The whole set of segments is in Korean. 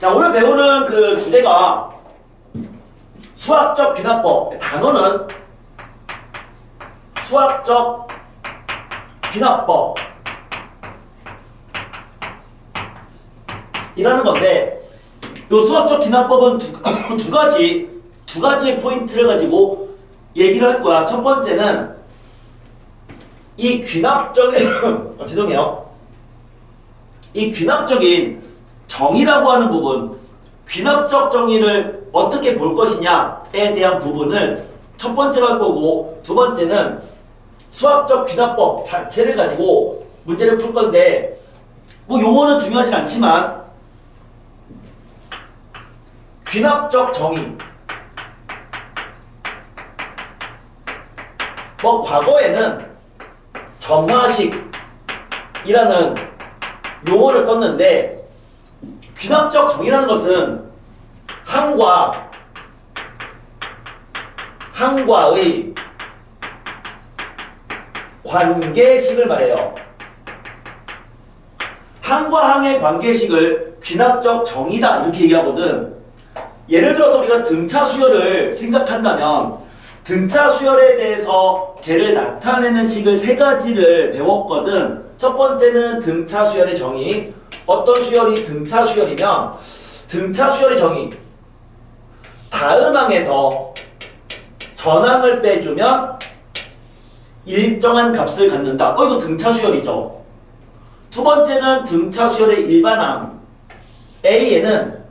자, 오늘 배우는 그 주제가 수학적 귀납법. 단어는 수학적 귀납법 이라는 건데, 요 수학적 귀납법은 두 가지의 포인트를 가지고 얘기를 할 거야. 첫 번째는 이 귀납적인 죄송해요. 이 귀납적인 정의라고 하는 부분, 귀납적 정의를 어떻게 볼 것이냐에 대한 부분을 첫 번째로 할 거고, 두 번째는 수학적 귀납법 자체를 가지고 문제를 풀 건데, 뭐 용어는 중요하진 않지만 귀납적 정의, 뭐 과거에는 정화식이라는 용어를 썼는데, 귀납적 정의라는 것은 항과의 관계식을 말해요. 항과 항의 관계식을 귀납적 정의다 이렇게 얘기하거든. 예를 들어서 우리가 등차 수열을 생각한다면, 등차 수열에 대해서 걔를 나타내는 식을 세 가지를 배웠거든. 첫 번째는 등차 수열의 정의. 어떤 수열이 등차 수열이면, 등차 수열의 정의, 다음 항에서 전항을 빼주면 일정한 값을 갖는다. 이거 등차 수열이죠. 두 번째는 등차 수열의 일반항. A에는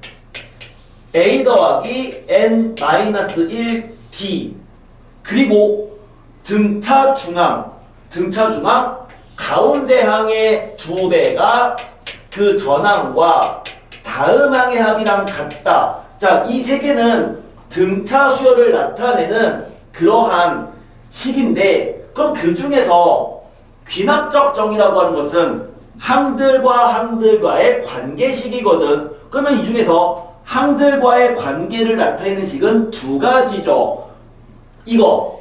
A 더하기 N-1D, 그리고 등차 중항 가운데 항의 두 배가 그 전항과 다음 항의 합이랑 같다. 자, 이 세 개는 등차 수열을 나타내는 그러한 식인데, 그럼 그 중에서 귀납적 정의라고 하는 것은 항들과 항들과의 관계식이거든. 그러면 이 중에서 항들과의 관계를 나타내는 식은 두 가지죠. 이거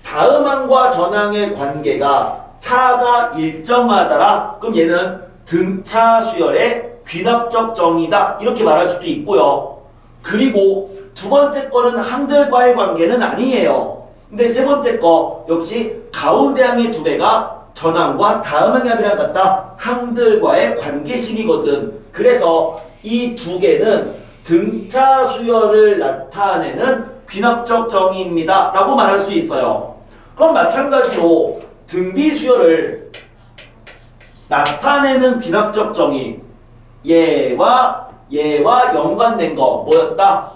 다음 항과 전항의 관계가 차가 일정하더라. 그럼 얘는 등차 수열의 귀납적 정의다 이렇게 말할 수도 있고요. 그리고 두 번째 거는 항들과의 관계는 아니에요. 근데 세 번째 거 역시 가운데 항의 두 배가 전항과 다음 항의 합이랑 같다. 항들과의 관계식이거든. 그래서 이 두 개는 등차 수열을 나타내는 귀납적 정의입니다 라고 말할 수 있어요. 그럼 마찬가지로 등비 수열을 나타내는 귀납적 정의, 얘와 연관된 거 뭐였다?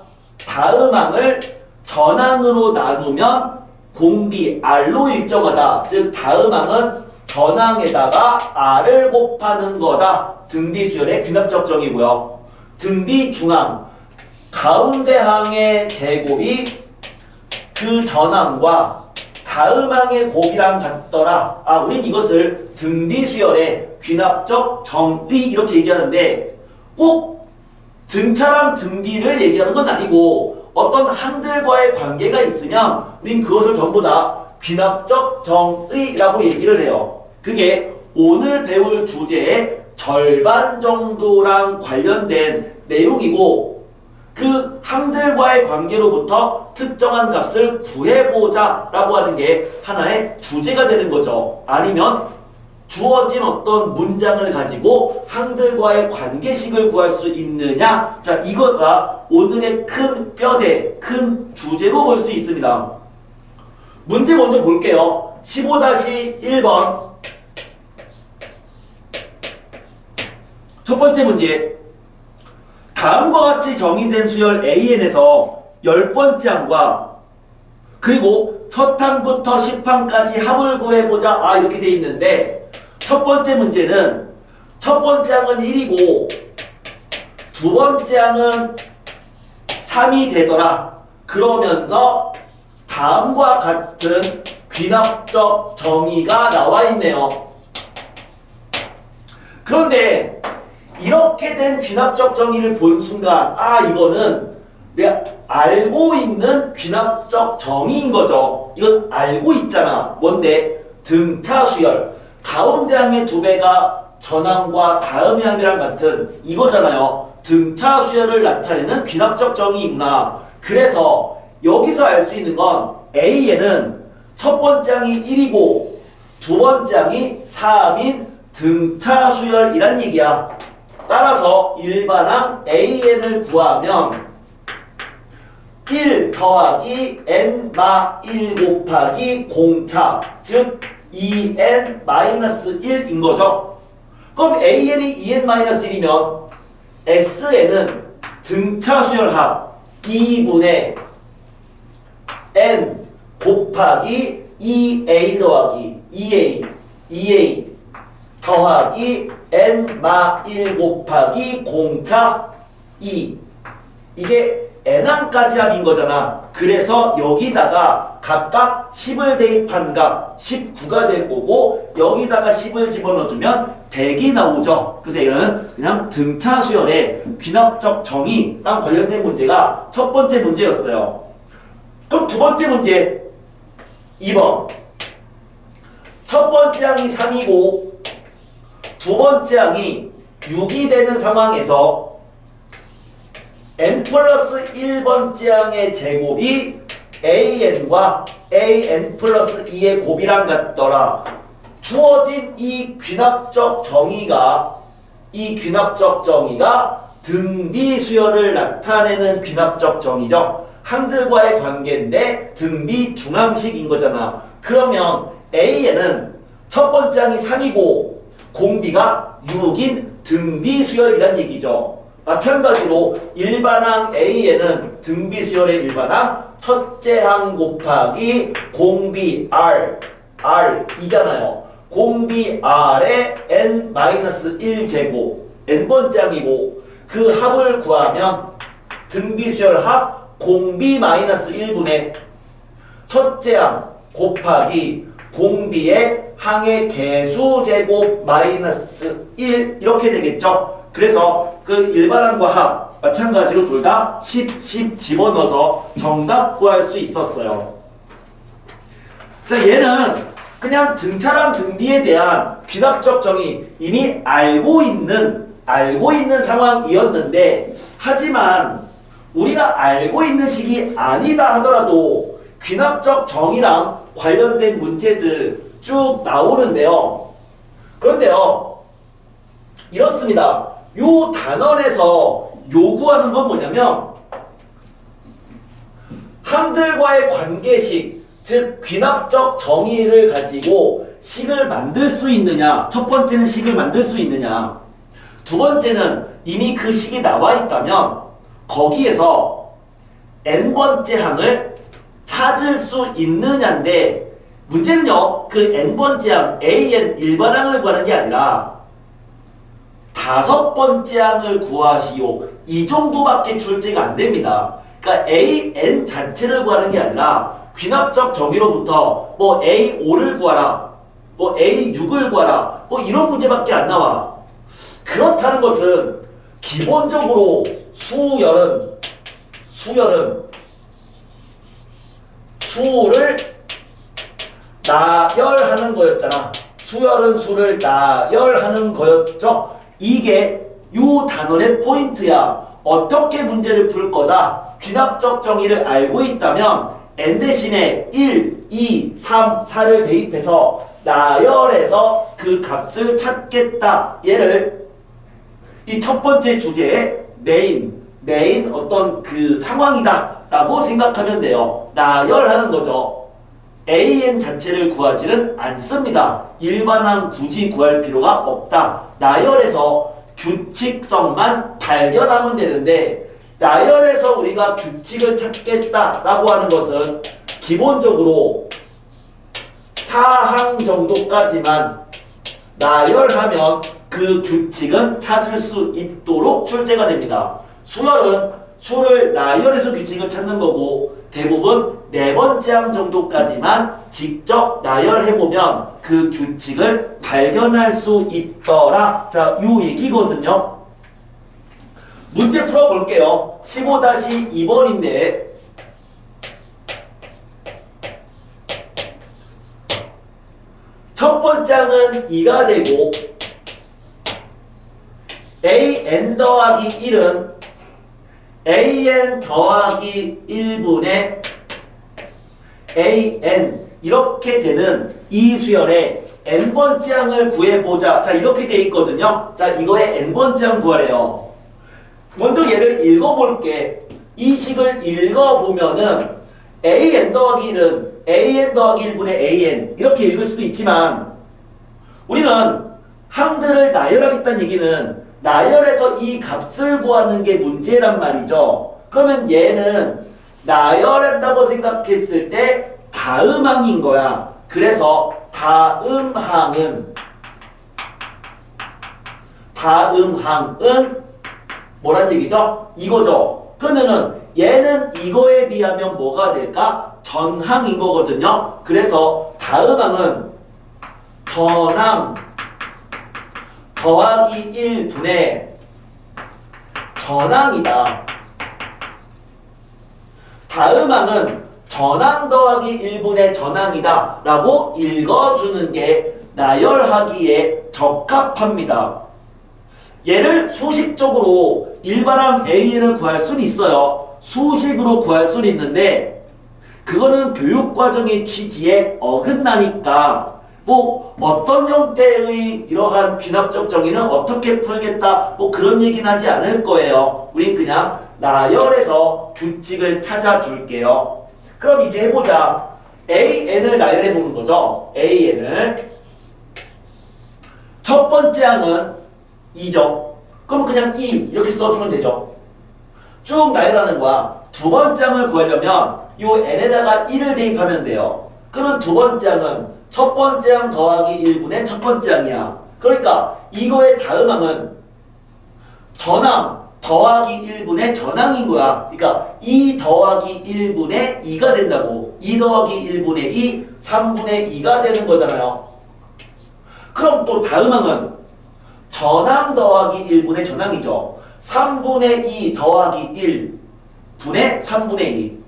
다음 항을 전항으로 나누면 공비 R로 일정하다. 즉 다음 항은 전항에다가 R을 곱하는 거다. 등비 수열의 귀납적 정의고요. 등비 중항, 가운데 항의 제곱이 그 전항과 다음 항의 곱이랑 같더라. 우린 이것을 등비 수열의 귀납적 정의 이렇게 얘기하는데, 꼭 등차랑 등비를 얘기하는 건 아니고 어떤 항들과의 관계가 있으면 우린 그것을 전부 다 귀납적 정의라고 얘기를 해요. 그게 오늘 배울 주제의 절반 정도랑 관련된 내용이고, 그 항들과의 관계로부터 특정한 값을 구해보자 라고 하는 게 하나의 주제가 되는 거죠. 아니면 주어진 어떤 문장을 가지고 항들과의 관계식을 구할 수 있느냐. 자, 이거가 오늘의 큰 뼈대, 큰 주제로 볼 수 있습니다. 문제 먼저 볼게요. 15-1번 첫 번째 문제. 다음과 같이 정의된 수열 AN에서 10번째 항과 그리고 첫 항부터 10항까지 합을 구해보자. 이렇게 돼 있는데, 첫 번째 문제는 첫 번째 항은 1이고 두 번째 항은 3이 되더라. 그러면서 다음과 같은 귀납적 정의가 나와 있네요. 그런데 이렇게 된 귀납적 정의를 본 순간, 이거는 내가 알고 있는 귀납적 정의인 거죠. 이건 알고 있잖아. 뭔데? 등차 수열. 가운데 항의 두 배가 전항과 다음의 항이랑 같은 이거잖아요. 등차 수열을 나타내는 귀납적 정의이구나. 그래서 여기서 알 수 있는 건 A에는 첫 번째 항이 1이고 두 번째 항이 3인 등차 수열이란 얘기야. 따라서 일반항 AN을 구하면 1 더하기 n-1 곱하기 공차, 즉 2n-1인 거죠. 그럼 AN이 2n-1이면 SN은 등차 수열합 2분의 n 곱하기 2a 더하기 2a 더하기 n-1 곱하기 공차 2. 이게 n항까지 합인 거잖아. 그래서 여기다가 각각 10을 대입한 값 19가 될 거고 여기다가 10을 집어넣어주면 100이 나오죠. 그래서 이거는 그냥 등차 수열의 귀납적 정의랑 관련된 문제가 첫 번째 문제였어요. 그럼 두 번째 문제 2번. 첫 번째 항이 3이고 두 번째 항이 6이 되는 상황에서 n 플러스 1번째 항의 제곱이 an과 an 플러스 2의 곱이랑 같더라. 주어진 이 귀납적 정의가 등비 수열을 나타내는 귀납적 정의죠. 항들과의 관계인데 등비 중항식인 거잖아. 그러면 A에는 첫 번째 항이 3이고 공비가 6인 등비 수열이란 얘기죠. 마찬가지로 일반항 A에는 등비 수열의 일반항 첫째 항 곱하기 공비 R이잖아요. 공비 R의 n-1 제곱 n번째 항이고 그 합을 구하면 등비 수열 합 공비 -1분의 첫째 항 곱하기 공비의 항의 개수 제곱 -1 이렇게 되겠죠. 그래서 그 일반항과 합 마찬가지로 둘 다 10 집어넣어서 정답 구할 수 있었어요. 자, 얘는 그냥 등차랑 등비에 대한 귀납적 정의 이미 알고 있는 상황이었는데, 하지만 우리가 알고 있는 식이 아니다 하더라도 귀납적 정의랑 관련된 문제들 쭉 나오는데요. 그런데요, 이렇습니다. 요 단원에서 요구하는 건 뭐냐면 항들과의 관계식, 즉 귀납적 정의를 가지고 식을 만들 수 있느냐. 첫 번째는 식을 만들 수 있느냐. 두 번째는 이미 그 식이 나와 있다면 거기에서 n번째 항을 찾을 수 있느냐인데, 문제는요, 그 n번째 항 an 일반항을 구하는 게 아니라 5번째 항을 구하시오. 이 정도밖에 출제가 안 됩니다. 그러니까 an 자체를 구하는 게 아니라 귀납적 정의로부터 뭐 a5를 구하라, 뭐 a6을 구하라, 뭐 이런 문제밖에 안 나와. 그렇다는 것은 기본적으로 수열은 수를 나열하는 거였잖아. 수열은 수를 나열하는 거였죠. 이게 요 단원의 포인트야. 어떻게 문제를 풀 거다. 귀납적 정의를 알고 있다면 n 대신에 1, 2, 3, 4를 대입해서 나열해서 그 값을 찾겠다. 얘를 이 첫 번째 주제의 메인 어떤 그 상황이다 라고 생각하면 돼요. 나열하는 거죠. an 자체를 구하지는 않습니다. 일반항 굳이 구할 필요가 없다. 나열해서 규칙성만 발견하면 되는데, 나열해서 우리가 규칙을 찾겠다라고 하는 것은 기본적으로 4항 정도까지만 나열하면 그 규칙은 찾을 수 있도록 출제가 됩니다. 수열은 수를 나열해서 규칙을 찾는 거고, 대부분 4번째 항 정도까지만 직접 나열해보면 그 규칙을 발견할 수 있더라. 자, 요 얘기거든요. 문제 풀어볼게요. 15-2번인데 첫 번째 항은 2가 되고 an 더하기 1은 an 더하기 1분의 an 이렇게 되는 이 수열의 n번째 항을 구해보자. 자, 이렇게 돼 있거든요. 자, 이거의 n번째 항 구하래요. 먼저 얘를 읽어볼게. 이 식을 읽어보면은 an 더하기 1은 an 더하기 1분의 an 이렇게 읽을 수도 있지만 우리는 항들을 나열하겠다는 얘기는 나열해서 이 값을 구하는 게 문제란 말이죠. 그러면 얘는 나열한다고 생각했을 때 다음 항인 거야. 그래서 다음 항은 뭐란 얘기죠? 이거죠. 그러면은 얘는 이거에 비하면 뭐가 될까? 전항인 거거든요. 그래서 다음 항은 전항 더하기 1분의 전항이다. 다음 항은 전항 더하기 1분의 전항이다 라고 읽어주는 게 나열하기에 적합합니다. 얘를 수식적으로 일반항 A를 구할 수는 있어요. 수식으로 구할 수는 있는데 그거는 교육과정의 취지에 어긋나니까 뭐 어떤 형태의 이러한 귀납적 정의는 어떻게 풀겠다 뭐 그런 얘기는 하지 않을 거예요. 우린 그냥 나열해서 규칙을 찾아줄게요. 그럼 이제 해보자. AN을 나열해보는 거죠. AN을 첫 번째 항은 2죠. 그럼 그냥 2 이렇게 써주면 되죠. 쭉 나열하는 거야. 두 번째 항을 구하려면 이 n에다가 1을 대입하면 돼요. 그러면 두 번째 항은 첫 번째 항 더하기 1분의 첫 번째 항이야. 그러니까 이거의 다음 항은 전항 더하기 1분의 전항인 거야. 그러니까 2 더하기 1분의 2가 된다고. 2 더하기 1분의 2, 3분의 2가 되는 거잖아요. 그럼 또 다음 항은 전항 더하기 1분의 전항이죠. 3분의 2 더하기 1분의 3분의 2.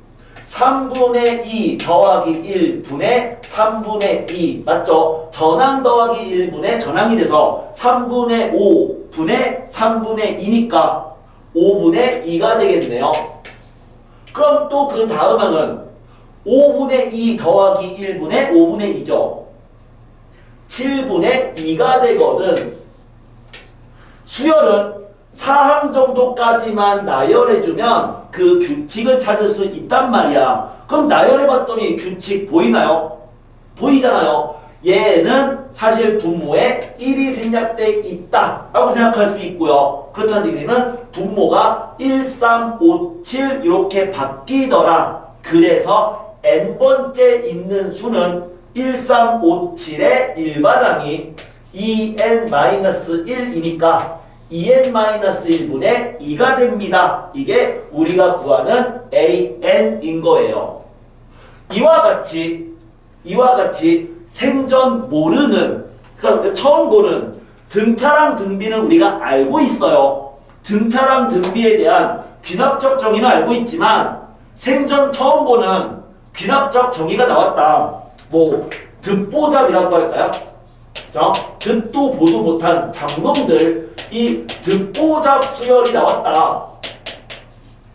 3분의 2 더하기 1분의 3분의 2 맞죠? 전항 더하기 1분의 전항이 돼서 3분의 5분의 3분의 2니까 5분의 2가 되겠네요. 그럼 또 그 다음 항은 5분의 2 더하기 1분의 5분의 2죠. 7분의 2가 되거든. 수열은 4항 정도까지만 나열해주면 그 규칙을 찾을 수 있단 말이야. 그럼 나열해봤더니 규칙 보이나요? 보이잖아요. 얘는 사실 분모에 1이 생략돼 있다 라고 생각할 수 있고요. 그렇다는 얘기는 분모가 1, 3, 5, 7 이렇게 바뀌더라. 그래서 n번째 있는 수는 1, 3, 5, 7의 일반항이 2n-1이니까 2n-1분의 2가 됩니다. 이게 우리가 구하는 an인 거예요. 이와 같이 생전 모르는, 그러니까 처음 보는 등차랑 등비는 우리가 알고 있어요. 등차랑 등비에 대한 귀납적 정의는 알고 있지만 생전 처음 보는 귀납적 정의가 나왔다. 뭐 듣보잡이라고 할까요? 듣도 보도 못한 장놈들, 이 듣보잡 수열이 나왔다.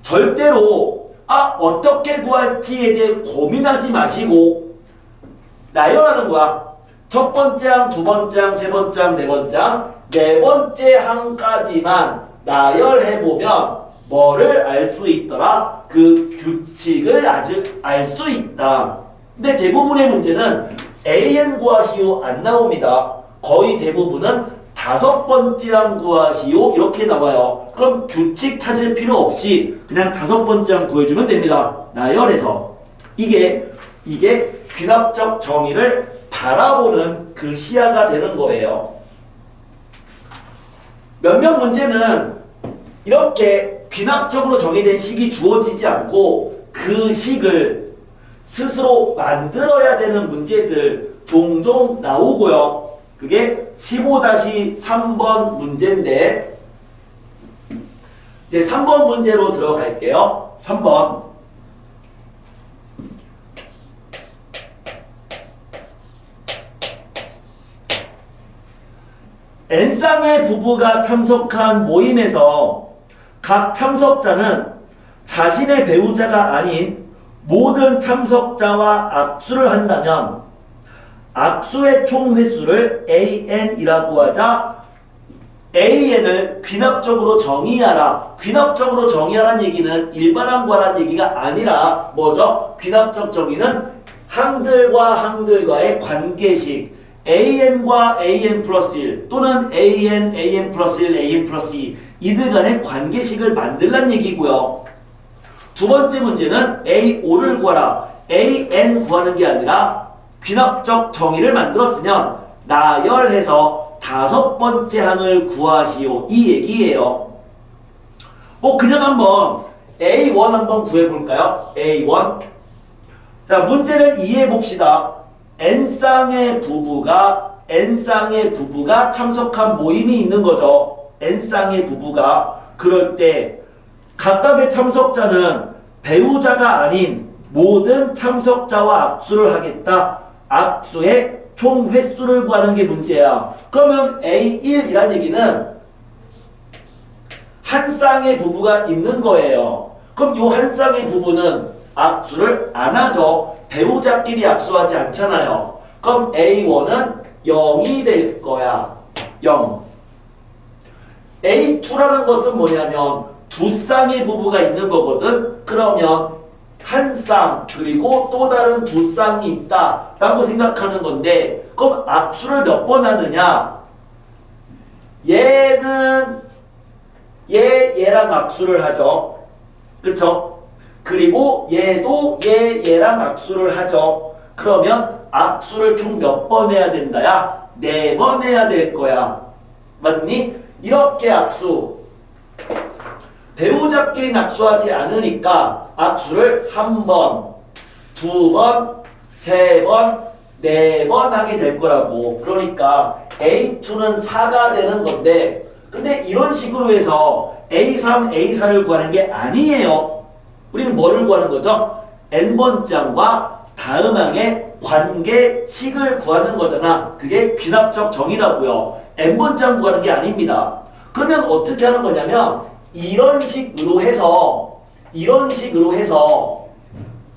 절대로 어떻게 구할지에 대해 고민하지 마시고 나열하는 거야. 첫 번째 항, 두 번째 항, 세 번째 항, 네 번째 항, 네 번째 항까지만 나열해보면 뭐를 알 수 있더라? 그 규칙을 아직 알 수 있다. 근데 대부분의 문제는 AN 구하시오 안 나옵니다. 거의 대부분은 다섯 번째 항 구하시오 이렇게 나와요. 그럼 규칙 찾을 필요 없이 그냥 다섯 번째 항 구해주면 됩니다. 나열해서. 이게 귀납적 정의를 바라보는 그 시야가 되는 거예요. 몇몇 문제는 이렇게 귀납적으로 정의된 식이 주어지지 않고 그 식을 스스로 만들어야 되는 문제들 종종 나오고요. 그게 15-3번 문제인데 이제 3번 문제로 들어갈게요. 3번. N쌍의 부부가 참석한 모임에서 각 참석자는 자신의 배우자가 아닌 모든 참석자와 악수를 한다면 악수의 총 횟수를 AN이라고 하자. AN을 귀납적으로 정의하라. 귀납적으로 정의하라는 얘기는 일반항 관한 얘기가 아니라 뭐죠? 귀납적 정의는 항들과 항들과의 관계식 AN과 AN 플러스 1 또는 AN, AN 플러스 1, AN 플러스 2 이들 간의 관계식을 만들란 얘기고요. 두 번째 문제는 A5를 구하라. AN 구하는 게 아니라 귀납적 정의를 만들었으면 나열해서 다섯 번째 항을 구하시오. 이 얘기예요. 그냥 한번 A1 한번 구해볼까요? A1. 자, 문제를 이해해봅시다. N쌍의 부부가 참석한 모임이 있는 거죠. N쌍의 부부가. 그럴 때 각각의 참석자는 배우자가 아닌 모든 참석자와 악수를 하겠다. 악수의 총 횟수를 구하는 게 문제야. 그러면 A1이란 얘기는 한 쌍의 부부가 있는 거예요. 그럼 이 한 쌍의 부부는 악수를 안 하죠. 배우자끼리 악수하지 않잖아요. 그럼 A1은 0이 될 거야. 0. A2라는 것은 뭐냐면 두 쌍의 부부가 있는 거거든. 그러면 한 쌍 그리고 또 다른 두 쌍이 있다 라고 생각하는 건데 그럼 악수를 몇 번 하느냐? 얘는 얘랑 악수를 하죠. 그쵸? 그리고 얘도 얘랑 악수를 하죠. 그러면 악수를 총 몇 번 해야 된다야? 4번 해야 될 거야. 맞니? 이렇게 악수 배우자끼리 악수하지 않으니까 악수를 1번, 2번, 3번, 4번 하게 될 거라고. 그러니까 A2는 4가 되는 건데 근데 이런 식으로 해서 A3, A4를 구하는 게 아니에요. 우리는 뭐를 구하는 거죠? N번장과 다음 항의 관계식을 구하는 거잖아. 그게 귀납적 정의라고요. N번장 구하는 게 아닙니다. 그러면 어떻게 하는 거냐면 이런 식으로 해서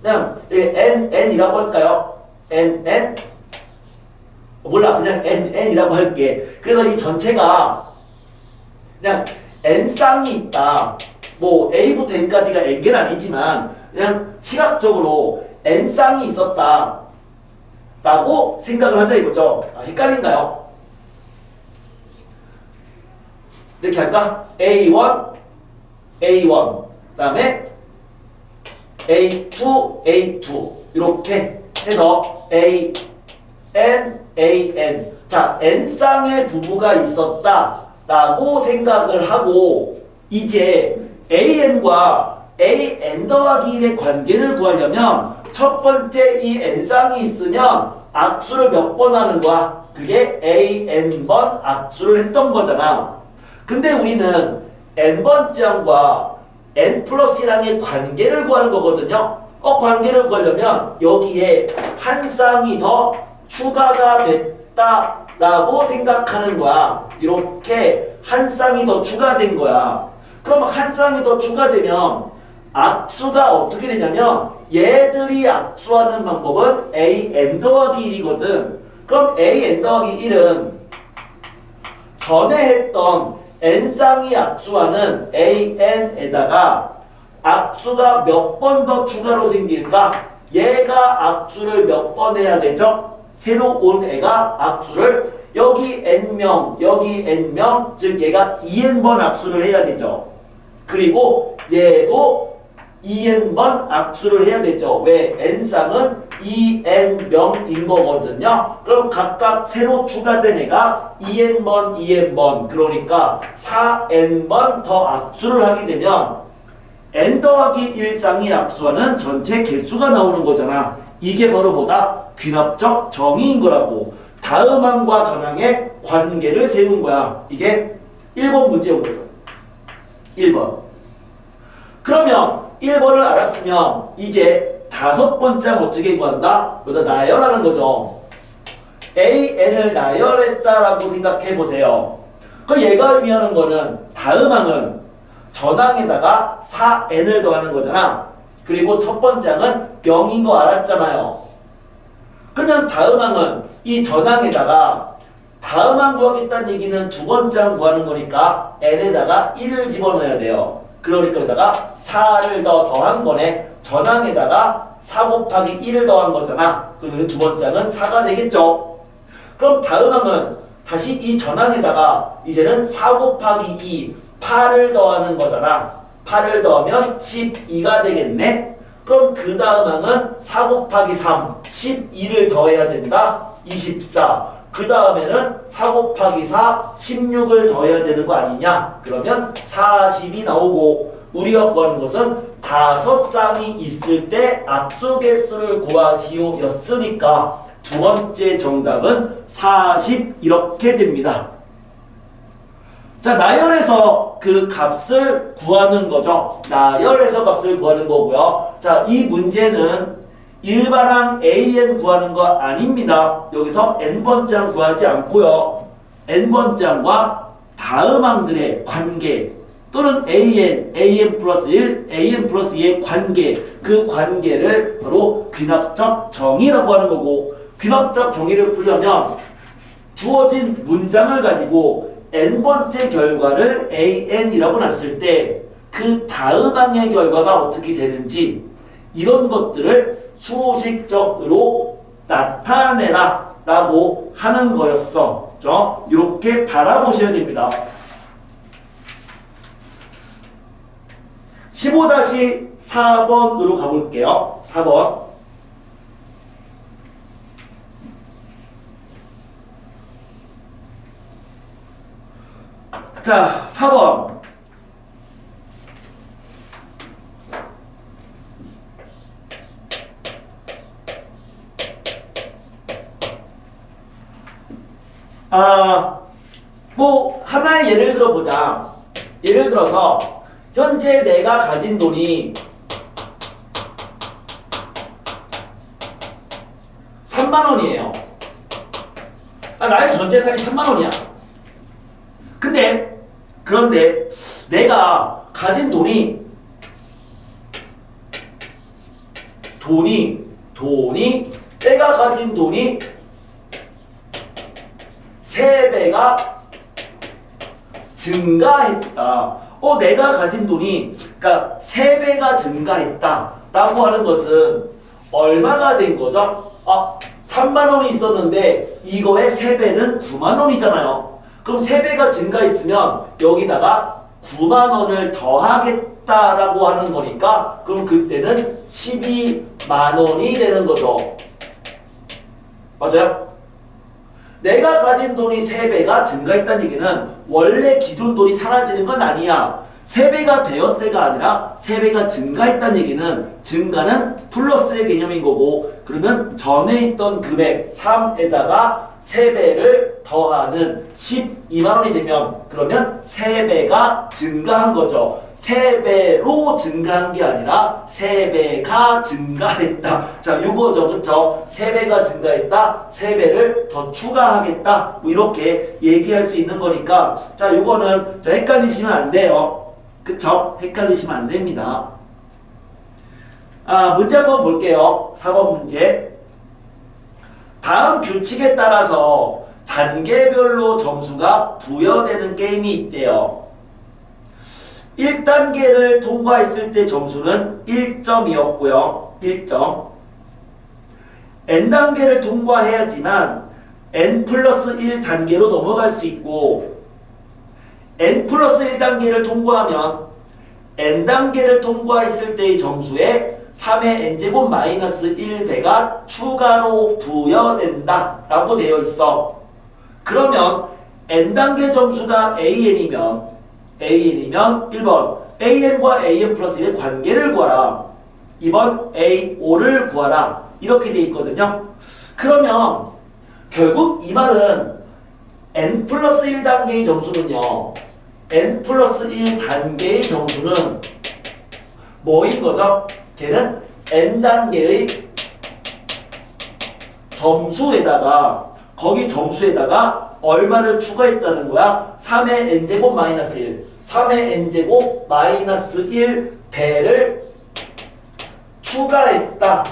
그냥 N이라고 할까요? N 몰라 그냥 N이라고 할게. 그래서 이 전체가 그냥 N쌍이 있다. 뭐 A부터 N까지가 N개는 아니지만 그냥 시각적으로 N쌍이 있었다 라고 생각을 하자 이거죠. 헷갈린가요? 이렇게 할까? A1 그 다음에 A2 이렇게 해서 AN 자 N쌍의 부부가 있었다 라고 생각을 하고 이제 AN과 AN 더하기 1의 관계를 구하려면 첫 번째 이 N쌍이 있으면 악수를 몇 번 하는 거야? 그게 AN번 악수를 했던 거잖아. 근데 우리는 N번장과 N 플러스 1항의 관계를 구하는 거거든요. 관계를 구하려면 여기에 한 쌍이 더 추가가 됐다라고 생각하는 거야. 이렇게 한 쌍이 더 추가된 거야. 그럼 한 쌍이 더 추가되면 악수가 어떻게 되냐면 얘들이 악수하는 방법은 AN 더하기 1이거든. 그럼 AN 더하기 1은 전에 했던 N쌍이 악수하는 AN에다가 악수가 몇 번 더 추가로 생길까? 얘가 악수를 몇 번 해야 되죠? 새로 온 애가 악수를 여기 N명, 여기 N명, 즉 얘가 2N번 악수를 해야 되죠. 그리고 얘도 2N번 악수를 해야 되죠. 왜? N쌍은 2N명인 거거든요. 그럼 각각 새로 추가된 애가 2N번 그러니까 4N번 더 악수를 하게 되면 N 더하기 1쌍이 악수하는 전체 개수가 나오는 거잖아. 이게 바로 뭐다? 귀납적 정의인 거라고. 다음 항과 전항의 관계를 세운 거야. 이게 1번 문제였거든. 1번. 그러면 1번을 알았으면 이제 다섯 번째 어떻게 구한다? 여기다 나열하는 거죠. AN을 나열했다라고 생각해 보세요. 그 얘가 의미하는 거는 다음항은 전항에다가 4n을 더하는 거잖아. 그리고 첫 번째 항은 0인 거 알았잖아요. 그러면 다음항은 이 전항에다가 다음항 구하겠다는 얘기는 두 번째 항 구하는 거니까 n에다가 1을 집어넣어야 돼요. 그러니까 여기다가 4를 더한 거네. 전항에다가 4 곱하기 1을 더한 거잖아. 그러면 두 번째 항은 4가 되겠죠. 그럼 다음항은 다시 이 전항에다가 이제는 4 곱하기 2, 8을 더하는 거잖아. 8을 더하면 12가 되겠네. 그럼 그 다음 항은 4 곱하기 3, 12를 더해야 된다. 24. 그 다음에는 4 곱하기 4, 16을 더해야 되는 거 아니냐? 그러면 40이 나오고 우리가 구하는 것은 5쌍이 있을 때 압수 개수를 구하시오 였으니까 두 번째 정답은 40 이렇게 됩니다. 자, 나열해서 그 값을 구하는 거죠. 나열해서 값을 구하는 거고요. 자, 이 문제는 일반항 AN 구하는 거 아닙니다. 여기서 n번째 구하지 않고요. n번째과 다음 항들의 관계 또는 AN 플러스 1, AN 플러스 2의 관계, 그 관계를 바로 귀납적 정의라고 하는 거고, 귀납적 정의를 풀려면 주어진 문장을 가지고 n번째 결과를 AN이라고 놨을 때 그 다음 항의 결과가 어떻게 되는지 이런 것들을 수식적으로 나타내라 라고 하는 거였어. 이렇게 바라보셔야 됩니다. 15-4번으로 가볼게요. 4번. 자, 4번. 뭐 하나의 예를 들어보자. 예를 들어서 현재 내가 가진 돈이 3만 원이에요. 나의 전 재산이 3만 원이야. 그런데 내가 가진 돈이 내가 가진 돈이 3배가 증가했다. 내가 가진 돈이 그러니까 3배가 증가했다 라고 하는 것은 얼마가 된 거죠? 3만 원이 있었는데 이거의 3배는 9만 원이잖아요. 그럼 3배가 증가했으면 여기다가 9만 원을 더하겠다라고 하는 거니까 그럼 그때는 12만 원이 되는 거죠. 맞아요? 내가 가진 돈이 3배가 증가했다는 얘기는 원래 기존 돈이 사라지는 건 아니야. 3배가 되었대가 아니라 3배가 증가했다는 얘기는 증가는 플러스의 개념인 거고, 그러면 전에 있던 금액 3에다가 3배를 더하는 12만 원이 되면 그러면 3배가 증가한 거죠. 3배로 증가한 게 아니라 3배가 증가했다. 자, 요거죠. 그쵸? 3배가 증가했다. 3배를 더 추가하겠다. 뭐 이렇게 얘기할 수 있는 거니까. 자, 요거는 헷갈리시면 안 돼요. 그쵸? 헷갈리시면 안 됩니다. 문제 한번 볼게요. 4번 문제. 다음 규칙에 따라서 단계별로 점수가 부여되는 게임이 있대요. 1단계를 통과했을 때 점수는 1점이었고요. 1점. N단계를 통과해야지만 N 플러스 1단계로 넘어갈 수 있고, N 플러스 1단계를 통과하면 N단계를 통과했을 때의 점수에 3의 N제곱 마이너스 1배가 추가로 부여된다 라고 되어 있어. 그러면 N단계 점수가 AN이면 1번 AN과 AN 플러스 1의 관계를 구하라. 2번 A5를 구하라. 이렇게 되어 있거든요. 그러면 결국 이 말은 N 플러스 1단계의 점수는요, N 플러스 1단계의 점수는 뭐인 거죠? 걔는 N단계의 점수에다가 거기 점수에다가 얼마를 추가했다는 거야? 3의 n제곱 마이너스 1. 3의 n제곱 마이너스 1배를 추가했다.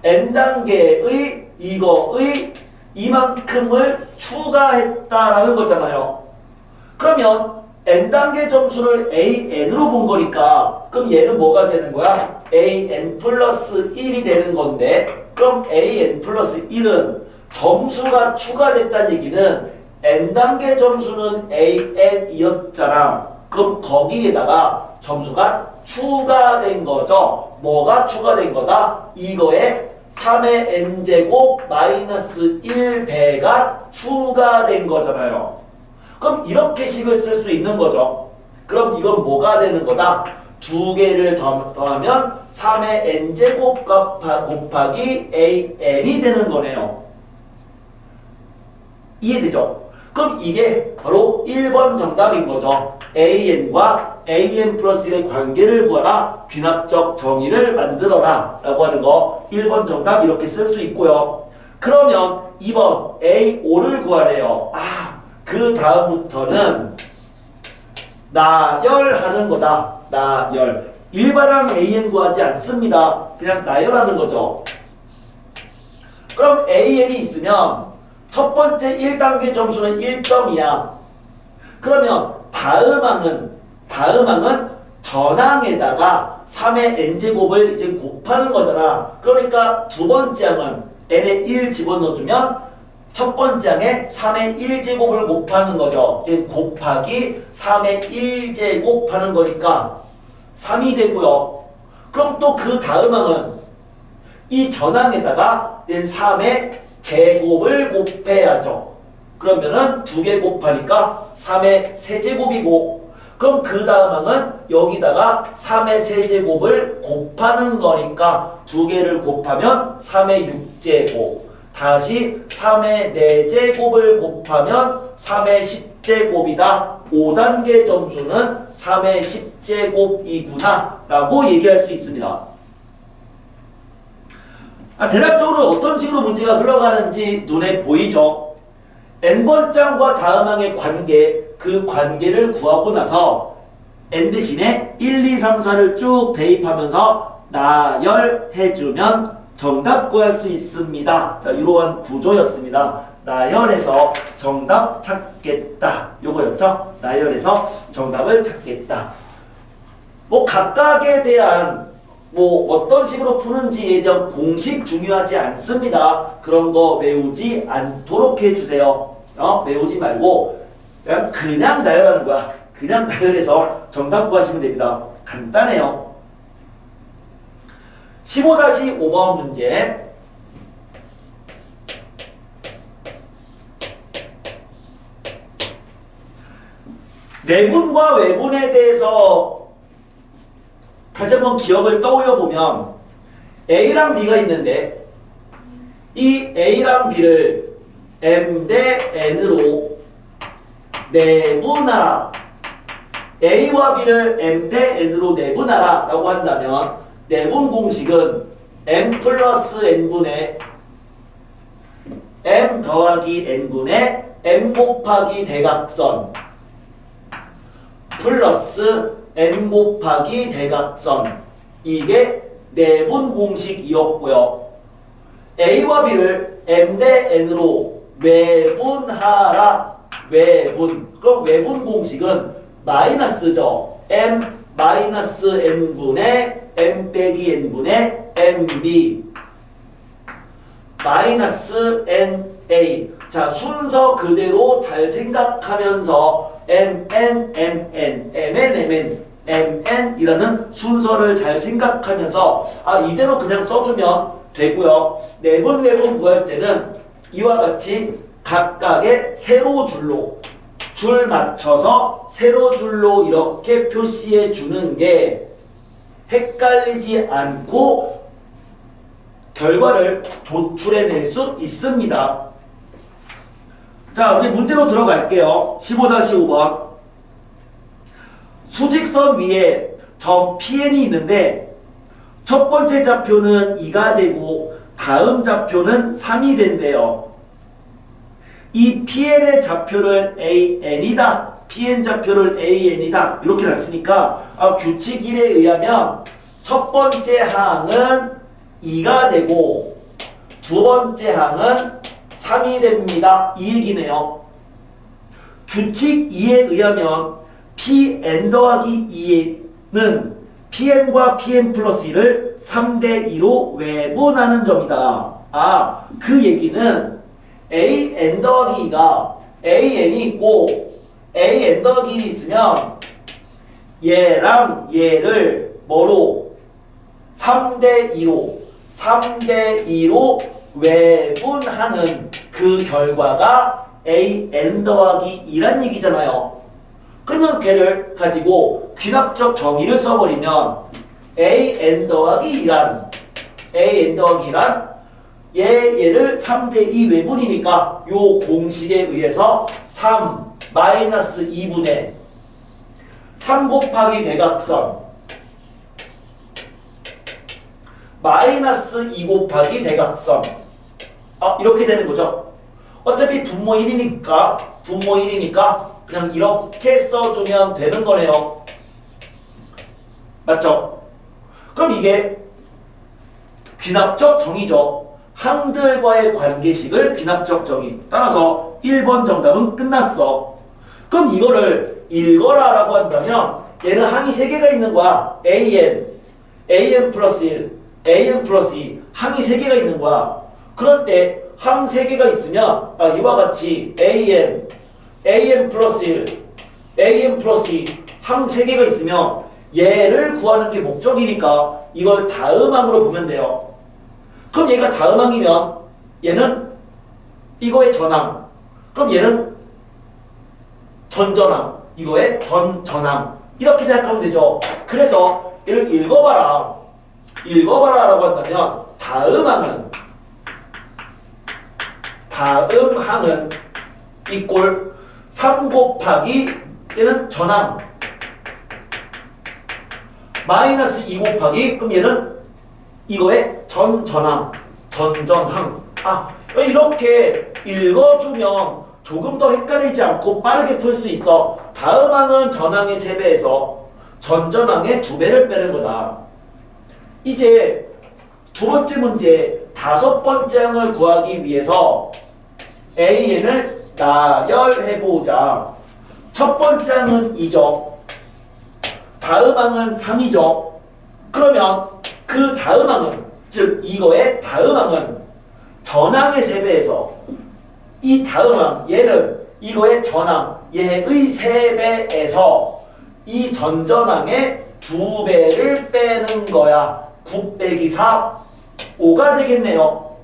n단계의 이거의 이만큼을 추가했다라는 거잖아요. 그러면 n단계 점수를 an으로 본 거니까 그럼 얘는 뭐가 되는 거야? an 플러스 1이 되는 건데 그럼 an 플러스 1은 점수가 추가됐다는 얘기는 n단계 점수는 an이었잖아. 그럼 거기에다가 점수가 추가된 거죠. 뭐가 추가된 거다? 이거에 3의 n제곱 마이너스 1배가 추가된 거잖아요. 그럼 이렇게 식을 쓸 수 있는 거죠. 그럼 이건 뭐가 되는 거다? 두 개를 더하면 3의 n제곱 곱하기 an이 되는 거네요. 이해되죠? 그럼 이게 바로 1번 정답인 거죠. an과 an 플러스 1의 관계를 구하라. 귀납적 정의를 만들어라. 라고 하는 거 1번 정답 이렇게 쓸 수 있고요. 그러면 2번 a5를 구하래요. 그 다음부터는 나열하는 거다. 나열. 일반항 an 구하지 않습니다. 그냥 나열하는 거죠. 그럼 an이 있으면 첫 번째 1단계 점수는 1점이야. 그러면 다음항은 전항에다가 3의 n제곱을 이제 곱하는 거잖아. 그러니까 두 번째 항은 n에 1 집어넣어주면 첫 번째 항에 3의 1제곱을 곱하는 거죠. 이제 곱하기 3의 1제곱 하는 거니까 3이 되고요. 그럼 또 그 다음 항은 이 전항에다가 3의 제곱을 곱해야죠. 그러면은 2개 곱하니까 3의 세제곱이고 그럼 그 다음 항은 여기다가 3의 세제곱을 곱하는 거니까 2개를 곱하면 3의 6제곱 다시 3의 4제곱을 곱하면 3의 10제곱이다. 5단계 점수는 3의 10제곱이구나 라고 얘기할 수 있습니다. 대략적으로 어떤 식으로 문제가 흘러가는지 눈에 보이죠? n번장과 다음항의 관계, 그 관계를 구하고 나서 n 대신에 1, 2, 3, 4를 쭉 대입하면서 나열해주면 정답 구할 수 있습니다. 자, 이러한 구조였습니다. 나열해서 정답 찾겠다. 요거였죠? 나열해서 정답을 찾겠다. 각각에 대한 어떤 식으로 푸는지에 대한 공식 중요하지 않습니다. 그런 거 외우지 않도록 해주세요. 외우지 말고 그냥 나열하는 거야. 그냥 나열해서 정답 구하시면 됩니다. 간단해요. 15-5번 문제. 내분과 외분에 대해서 다시 한번 기억을 떠올려 보면 A랑 B가 있는데 이 A랑 B를 M 대 N으로 내분하라. A와 B를 M 대 N으로 내분하라 라고 한다면 내분 공식은 M 플러스 N분의 M 더하기 N분의 M 곱하기 대각선 플러스 N 곱하기 대각선. 이게 내분 공식이었고요. A와 B를 M 대 N으로 외분하라. 외분. 그럼 외분 공식은 마이너스죠. M 마이너스 N분의 M 빼기 N분의 MB 마이너스 NA. 자, 순서 그대로 잘 생각하면서 MN, MN, MN, MN, MN이라는 순서를 잘 생각하면서 이대로 그냥 써주면 되고요. 내분 구할 때는 이와 같이 각각의 세로 줄로 줄 맞춰서 세로 줄로 이렇게 표시해 주는 게 헷갈리지 않고 결과를 도출해낼 수 있습니다. 자, 이제 문제로 들어갈게요. 15-5번. 수직선 위에 점 PN이 있는데 첫 번째 좌표는 2가 되고 다음 좌표는 3이 된대요. 이 PN의 좌표를 AN이다. PN 좌표를 AN이다. 이렇게 놨으니까 규칙 1에 의하면 첫 번째 항은 2가 되고 두 번째 항은 3이 됩니다. 이 얘기네요. 규칙 2에 의하면 Pn 더하기 2는 Pn과 Pn 플러스 1을 3대 2로 외분하는 점이다. 그 얘기는 AN 더하기 2가 AN이 있고 AN 더하기 1이 있으면 얘랑 얘를 뭐로? 3대 2로 외분하는 그 결과가 AN 더하기 2란 얘기잖아요. 그러면 걔를 가지고 귀납적 정의를 써버리면 AN 더하기 2란 얘를 3대2 외분이니까 요 공식에 의해서 3 마이너스 2분의 3 곱하기 대각선 마이너스 2 곱하기 대각선 이렇게 되는 거죠. 어차피 분모 1이니까 그냥 이렇게 써주면 되는 거네요. 맞죠? 그럼 이게 귀납적 정의죠. 항들과의 관계식을 귀납적 정의. 따라서 1번 정답은 끝났어. 그럼 이거를 읽어라 라고 한다면 얘는 항이 3개가 있는 거야. AN 플러스 1, AN 플러스 2 항이 3개가 있는 거야. 그럴 때 항 3개가 있으면 이와 같이 AN 플러스 1, AN 플러스 2 항 3개가 있으면 얘를 구하는 게 목적이니까 이걸 다음항으로 보면 돼요. 그럼 얘가 다음항이면 얘는 이거의 전항. 그럼 얘는 전전항. 이거의 전전항. 이렇게 생각하면 되죠. 그래서 얘를 읽어봐라 라고 한다면 다음항은 이꼴 3 곱하기 얘는 전항 마이너스 2 곱하기 그럼 얘는 이거의 전전항 이렇게 읽어주면 조금 더 헷갈리지 않고 빠르게 풀 수 있어. 다음항은 전항의 3배에서 전전항의 2배를 빼는 거다. 이제 두 번째 문제 5번째 항을 구하기 위해서 AN을 나열해보자. 첫 번째 항은 2죠. 다음항은 3이죠. 그러면 그 다음항은, 즉 이거의 다음항은 전항의 3배에서 이 다음항, 얘는 이거의 전항, 얘의 3배에서 이 전전항의 2배를 빼는 거야. 9 빼기 4, 5가 되겠네요.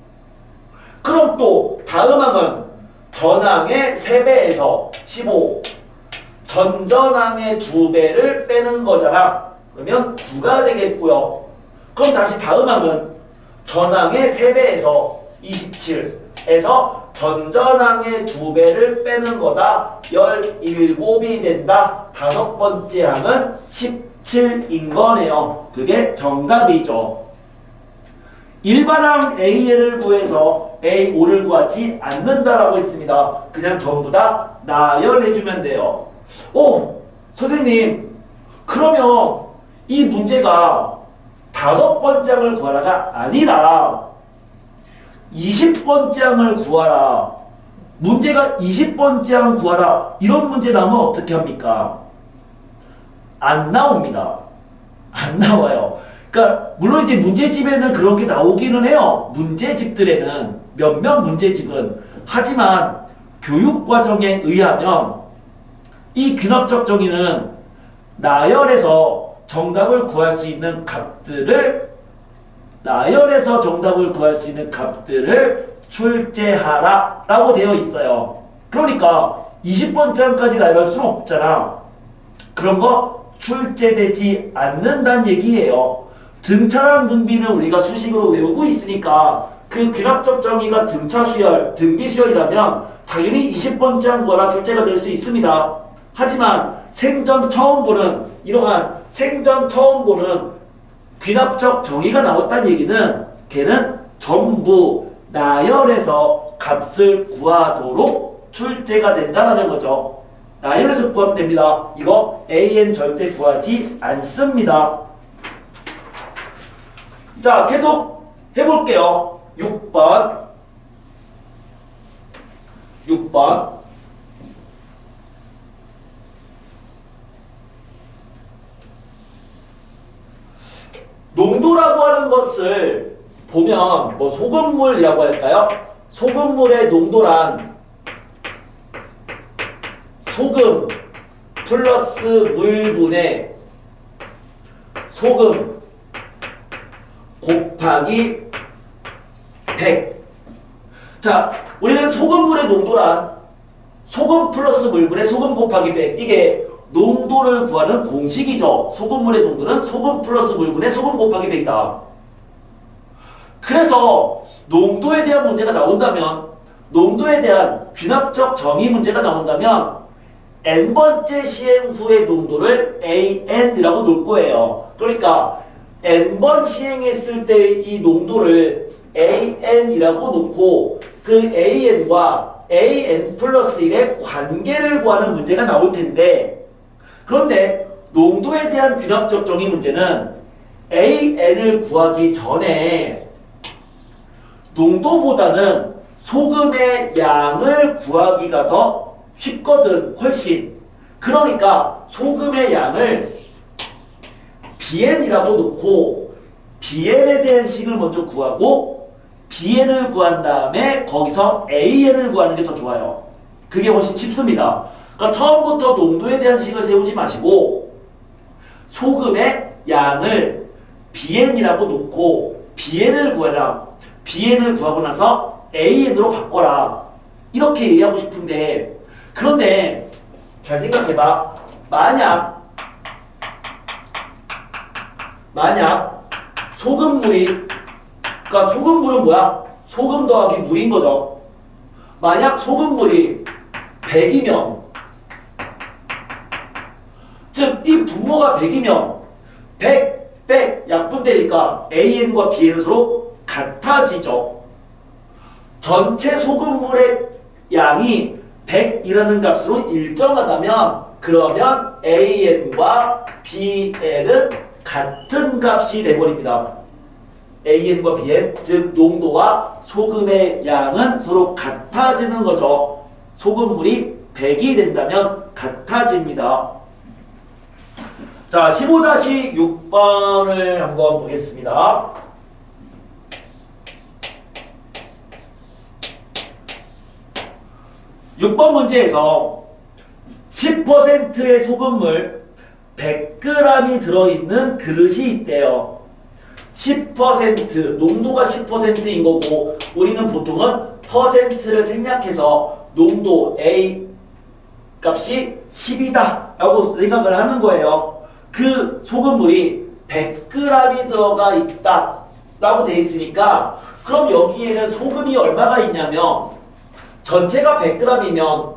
그럼 또 다음항은 전항의 3배에서 15, 전전항의 2배를 빼는 거잖아. 그러면 9가 되겠고요. 그럼 다시 다음항은 전항의 3배에서 27에서 전전항의 2배를 빼는 거다. 17이 된다. 5번째 항은 17인 거네요. 그게 정답이죠. 일반항 AN을 구해서 A5를 구하지 않는다라고 했습니다. 그냥 전부 다 나열해주면 돼요. 선생님, 그러면 이 문제가 5번째 항을 구하라가 아니라 20번째 항을 구하라. 문제가 20번째 항 구하라. 이런 문제 나오면 어떻게 합니까? 안 나옵니다. 안 나와요. 그러니까 물론 이제 문제집에는 그런 게 나오기는 해요. 문제집들에는 몇몇 문제집은. 하지만 교육과정에 의하면 이 귀납적 정의는 나열해서 정답을 구할 수 있는 값들을 출제하라 라고 되어 있어요. 그러니까 20번째 항까지 나열할 수는 없잖아. 그런 거 출제되지 않는다는 얘기예요. 등차랑 등비는 우리가 수식으로 외우고 있으니까 그 귀납적 정의가 등차 수열, 등비 수열이라면 당연히 20번째 항거나 출제가 될 수 있습니다. 하지만 생전 처음 보는 귀납적 정의가 나왔다는 얘기는 걔는 전부 나열해서 값을 구하도록 출제가 된다는 거죠. 자, 이래서 구하면 됩니다. 이거 AN 절대 구하지 않습니다. 자, 계속 해볼게요. 6번. 농도라고 하는 것을 보면 뭐 소금물이라고 할까요? 소금물의 농도란 소금 플러스 물분의 소금 곱하기 100. 자, 우리는 소금물의 농도란 소금 플러스 물분의 소금 곱하기 100. 이게 농도를 구하는 공식이죠. 소금물의 농도는 소금 플러스 물분의 소금 곱하기 100이다. 그래서 농도에 대한 문제가 나온다면, 농도에 대한 귀납적 정의 문제가 나온다면 n번째 시행 후의 농도를 AN이라고 놓을 거예요. 그러니까 n번 시행했을 때 이 농도를 AN이라고 놓고 그 AN과 AN 플러스 1의 관계를 구하는 문제가 나올 텐데, 그런데 농도에 대한 귀납적 정의 문제는 AN을 구하기 전에 농도보다는 소금의 양을 구하기가 더 쉽거든, 훨씬. 그러니까 소금의 양을 BN이라고 놓고 BN에 대한 식을 먼저 구하고 BN을 구한 다음에 거기서 AN을 구하는 게 더 좋아요. 그게 훨씬 쉽습니다. 그러니까 처음부터 농도에 대한 식을 세우지 마시고 소금의 양을 BN이라고 놓고 BN을 구하라. BN을 구하고 나서 AN으로 바꿔라. 이렇게 얘기하고 싶은데, 그런데 잘 생각해봐. 만약 소금물이, 그러니까 소금물은 뭐야? 소금 더하기 물인 거죠. 만약 소금물이 100이면, 즉 이 분모가 100이면 100 약분되니까 AN과 BN은 서로 같아지죠. 전체 소금물의 양이 100이라는 값으로 일정하다면 그러면 AN과 BN은 같은 값이 돼버립니다. AN과 BN, 즉 농도와 소금의 양은 서로 같아지는 거죠. 소금물이 100이 된다면 같아집니다. 자, 15-6번을 한번 보겠습니다. (6번) 문제에서 10%의 소금물 100g이 들어있는 그릇이 있대요. 10%, 농도가 10%인 거고 우리는 보통은 퍼센트를 생략해서 농도 A 값이 10이다 라고 생각을 하는 거예요. 그 소금물이 100g이 들어가 있다 라고 돼 있으니까, 그럼 여기에는 소금이 얼마가 있냐면 전체가 100g이면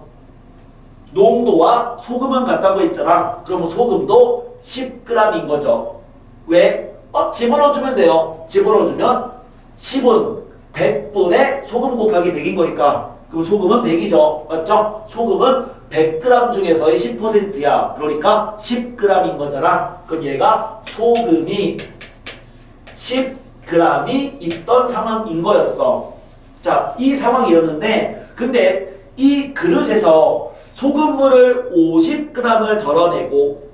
농도와 소금은 같다고 했잖아. 그러면 소금도 10g인 거죠. 왜? 집어넣어주면 돼요. 집어넣어주면 10은 100분의 소금 곱하기 100인 거니까 그럼 소금은 100이죠. 맞죠? 소금은 100g 중에서의 10%야. 그러니까 10g인 거잖아. 그럼 얘가 소금이 10g이 있던 상황인 거였어. 자, 이 상황이었는데, 근데 이 그릇에서 소금물을 50g을 덜어내고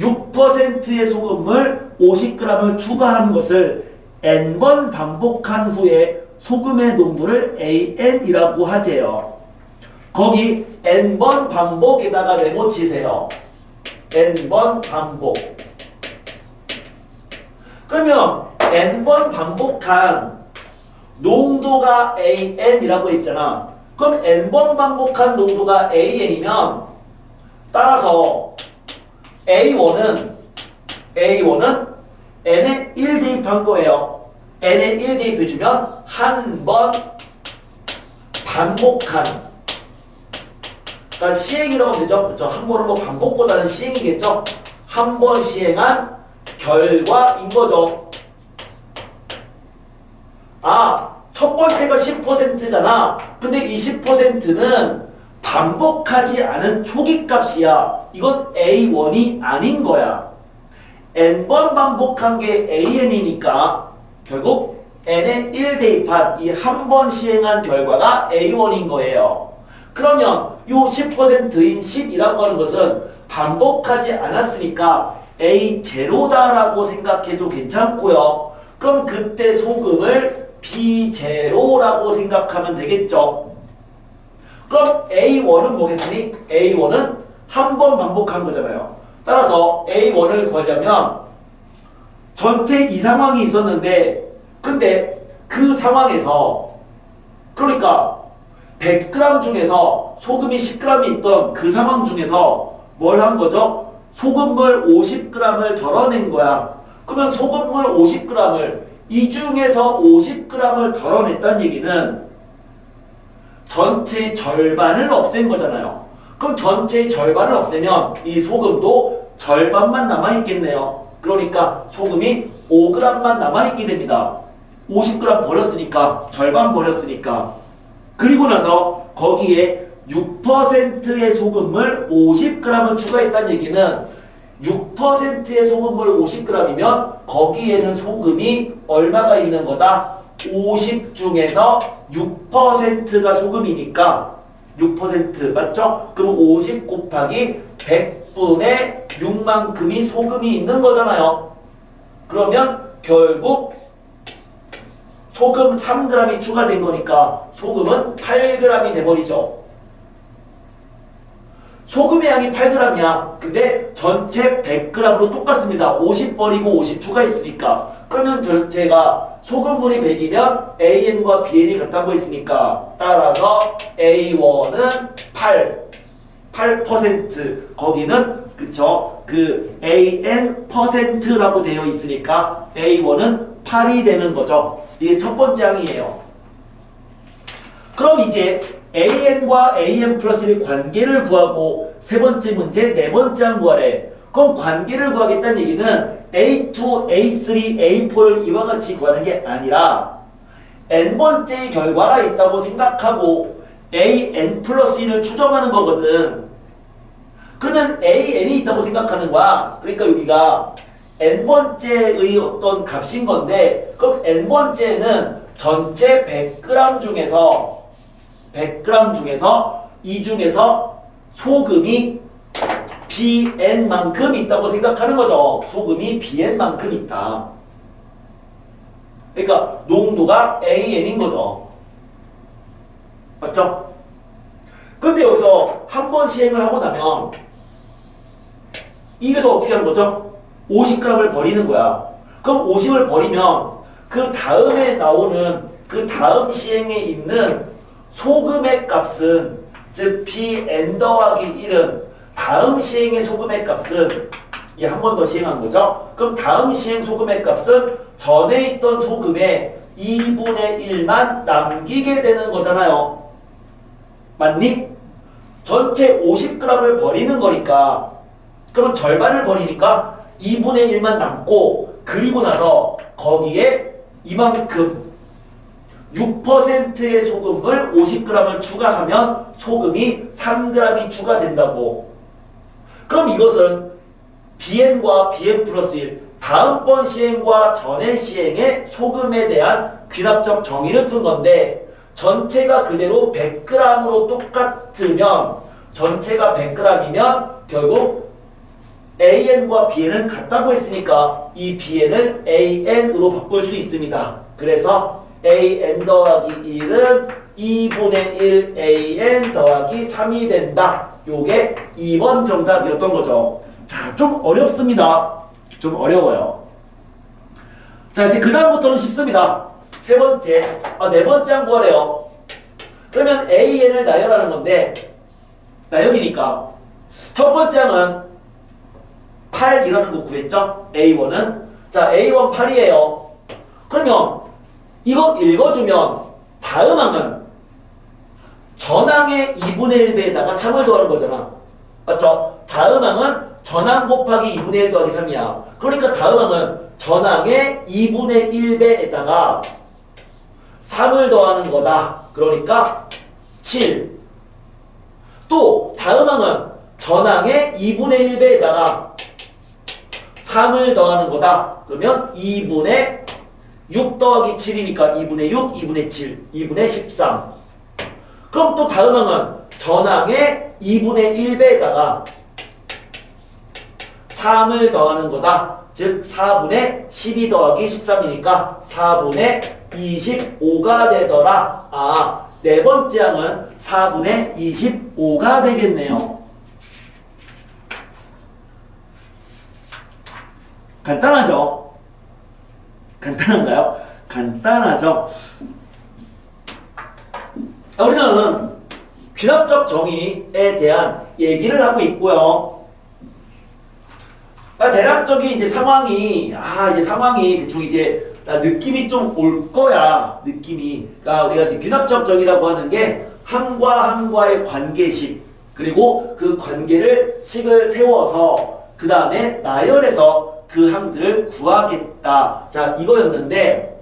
6%의 소금물 50g을 추가한 것을 n번 반복한 후에 소금의 농도를 AN이라고 하재요. 거기 n번 반복에다가 네모 치세요. n번 반복. 그러면 n번 반복한 농도가 AN이라고 했잖아. 그럼 n번 반복한 농도가 AN이면 따라서 A1은 N에 1 대입한 거예요. N에 1 대입해주면 한 번 반복한, 그러니까 시행이라고 하면 되죠. 그렇죠? 한 번은 뭐 반복보다는 시행이겠죠. 한 번 시행한 결과인 거죠. 아, 첫 번째가 10%잖아. 근데 이 10%는 반복하지 않은 초기값이야. 이건 A1이 아닌 거야. n번 반복한 게 AN이니까 결국 n의 1대입한 이 한 번 시행한 결과가 A1인 거예요. 그러면 요 10%인 10이라고 하는 것은 반복하지 않았으니까 A0다라고 생각해도 괜찮고요. 그럼 그때 소금을 B0라고 생각하면 되겠죠. 그럼 A1은 뭐겠니? A1은 한 번 반복한 거잖아요. 따라서 A1을 구하려면 전체 이 상황이 있었는데 근데 그 상황에서 그러니까 100g 중에서 소금이 10g이 있던 그 상황 중에서 뭘 한 거죠? 소금물 50g을 덜어낸 거야. 그러면 소금물 50g을 이 중에서 50g을 덜어냈다는 얘기는 전체의 절반을 없앤 거잖아요. 그럼 전체의 절반을 없애면 이 소금도 절반만 남아있겠네요. 그러니까 소금이 5g만 남아있게 됩니다. 50g 버렸으니까 절반 버렸으니까. 그리고 나서 거기에 6%의 소금물 50g을 추가했다는 얘기는 6%의 소금물 50g이면 거기에는 소금이 얼마가 있는 거다? 50 중에서 6%가 소금이니까 6% 맞죠? 그럼 50 곱하기 100분의 6만큼이 소금이 있는 거잖아요. 그러면 결국 소금 3g이 추가된 거니까 소금은 8g이 돼버리죠. 소금의 양이 8g이야. 근데 전체 100g으로 똑같습니다. 50 버리고 50 추가했으니까. 그러면 전체가 소금물이 100이면 AN과 BN이 같다고 했으니까 따라서 A1은 8% 거기는 그쵸? 그 AN%라고 되어 있으니까 A1은 8이 되는 거죠. 이게 첫 번째 항이에요. 그럼 이제 AN과 AN 플러스의 관계를 구하고 세 번째 문제 네 번째 항 구하래. 그럼 관계를 구하겠다는 얘기는 A2, A3, A4를 이와 같이 구하는 게 아니라 n번째의 결과가 있다고 생각하고 AN 플러스 1을 추정하는 거거든. 그러면 AN이 있다고 생각하는 거야. 그러니까 여기가 n번째의 어떤 값인 건데 그럼 n번째는 전체 100g 중에서 이 중에서 소금이 BN만큼 있다고 생각하는 거죠. 소금이 BN만큼 있다. 그러니까 농도가 AN인 거죠. 맞죠? 근데 여기서 한 번 시행을 하고 나면 이래서 어떻게 하는 거죠? 50g을 버리는 거야. 그럼 50을 버리면 그 다음에 나오는 그 다음 시행에 있는 소금의 값은 즉 BN 더하기 1은 다음 시행의 소금의 값은 한 번 더 시행한 거죠. 그럼 다음 시행 소금의 값은 전에 있던 소금의 2분의 1만 남기게 되는 거잖아요. 맞니? 전체 50g을 버리는 거니까 그럼 절반을 버리니까 2분의 1만 남고 그리고 나서 거기에 이만큼 6%의 소금을 50g을 추가하면 소금이 3g이 추가된다고. 그럼 이것은 BN과 BN 플러스 1 다음번 시행과 전의 시행의 소금에 대한 귀납적 정의를 쓴 건데 전체가 그대로 100g으로 똑같으면 전체가 100g이면 결국 AN과 BN은 같다고 했으니까 이 BN을 AN으로 바꿀 수 있습니다. 그래서 AN 더하기 1은 2분의 1 AN 더하기 3이 된다. 요게 2번 정답이었던 거죠. 자, 좀 어렵습니다. 좀 어려워요. 자, 이제 그 다음부터는 쉽습니다. 세 번째, 네 번째 한 구하래요. 그러면 AN을 나열하는 건데 나열이니까 첫 번째 항은 8이라는 거 구했죠? A1은 자, A1 8이에요. 그러면 이거 읽어주면 다음 항은 전항의 2분의 1배에다가 3을 더하는 거잖아. 맞죠? 다음 항은 전항 곱하기 2분의 1 더하기 3이야. 그러니까 다음 항은 전항의 2분의 1배에다가 3을 더하는 거다. 그러니까 7. 또 다음 항은 전항의 2분의 1배에다가 3을 더하는 거다. 그러면 2분의 6 더하기 7이니까 2분의 6, 2분의 7, 2분의 13. 그럼 또 다음 항은 전항의 2분의 1배에다가 3을 더하는 거다. 즉 4분의 12 더하기 13이니까 4분의 25가 되더라. 아, 네 번째 항은 4분의 25가 되겠네요. 간단하죠? 간단한가요? 간단하죠? 우리는 귀납적 정의에 대한 얘기를 하고 있고요. 대략적인 이제 상황이, 이제 상황이 대충 이제 느낌이 좀 올 거야. 느낌이. 그러니까 우리가 이제 귀납적 정의라고 하는 게 항과 항과의 관계식, 그리고 그 관계를 식을 세워서 그 다음에 나열해서 그 항들을 구하겠다. 자, 이거였는데,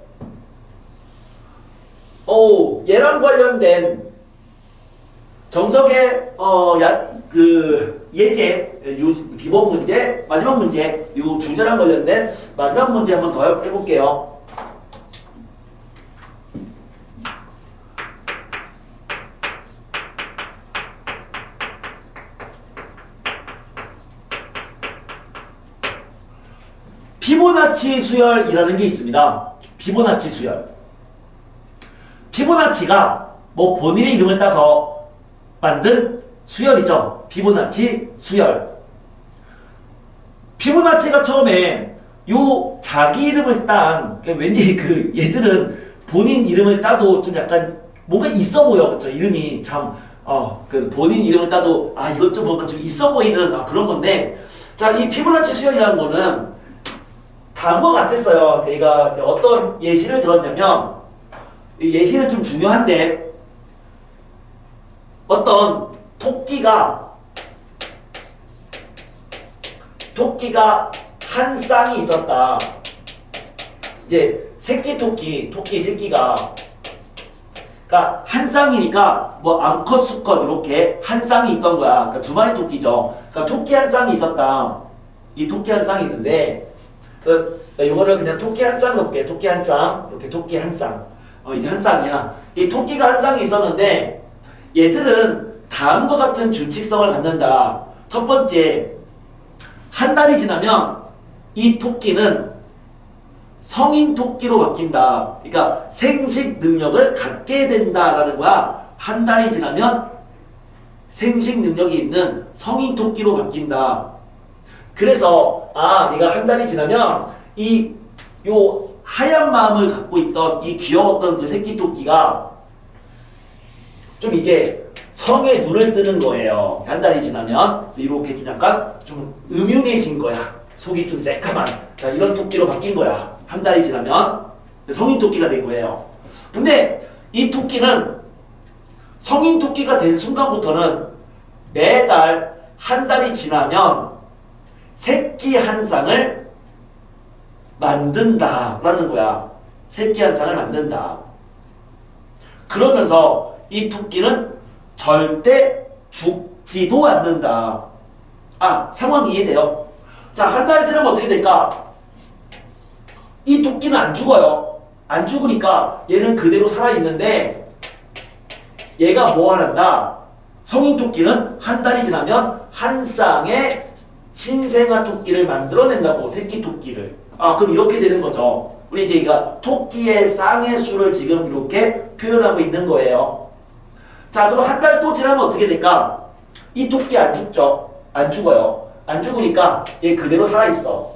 얘랑 관련된 정석의 예제, 기본 문제, 마지막 문제, 요 주제랑 관련된 마지막 문제 한번 더 해볼게요. 피보나치 수열이라는 게 있습니다. 피보나치 수열. 피보나치가 뭐 본인의 이름을 따서 만든 수열이죠. 피보나치 수열. 피보나치가 처음에 요 자기 이름을 딴, 왠지 그 얘들은 본인 이름을 따도 좀 약간 뭔가 있어 보여. 그쵸? 이름이 참, 그 본인 이름을 따도, 이것 좀 뭔가 좀 있어 보이는 그런 건데, 자, 이 피보나치 수열이라는 거는 다음과 같았어요. 얘가 어떤 예시를 들었냐면, 이 예시는 좀 중요한데, 어떤 토끼가 한 쌍이 있었다. 이제 새끼 새끼가 그러니까 한 쌍이니까 뭐 암컷 수컷 이렇게 한 쌍이 있던 거야. 그러니까 두 마리 토끼죠. 그러니까 토끼 한 쌍이 있었다. 이 토끼 한 쌍이 있는데 이거를 그냥 토끼 한 쌍 넣을게. 토끼 한 쌍, 이렇게 토끼 한 쌍. 이게 한 쌍이야. 이 토끼가 한 쌍이 있었는데 얘들은 다음과 같은 규칙성을 갖는다. 첫 번째, 한 달이 지나면 이 토끼는 성인 토끼로 바뀐다. 그러니까 생식 능력을 갖게 된다라는 거야. 한 달이 지나면 생식 능력이 있는 성인 토끼로 바뀐다. 그래서 얘가 한 달이 지나면 요 하얀 마음을 갖고 있던 이 귀여웠던 그 새끼 토끼가 좀 이제 성에 눈을 뜨는 거예요. 한 달이 지나면 이렇게 좀 약간 좀 음흉해진 거야. 속이 좀 새까만. 자, 이런 토끼로 바뀐 거야. 한 달이 지나면 성인 토끼가 된 거예요. 근데 이 토끼는 성인 토끼가 된 순간부터는 매달 한 달이 지나면 새끼 한 쌍을 만든다라는 거야. 새끼 한 쌍을 만든다. 그러면서 이 토끼는 절대 죽지도 않는다. 상황이 이해돼요? 자, 한 달 지나면 어떻게 될까? 이 토끼는 안 죽어요. 안 죽으니까 얘는 그대로 살아있는데 얘가 뭐 하란다? 성인 토끼는 한 달이 지나면 한 쌍의 신생아 토끼를 만들어낸다고. 새끼 토끼를. 그럼 이렇게 되는 거죠. 우리 이제 이가 토끼의 쌍의 수를 지금 이렇게 표현하고 있는 거예요. 자, 그럼 한 달 또 지나면 어떻게 될까? 이 토끼 안 죽죠? 안 죽어요. 안 죽으니까 얘 그대로 살아있어.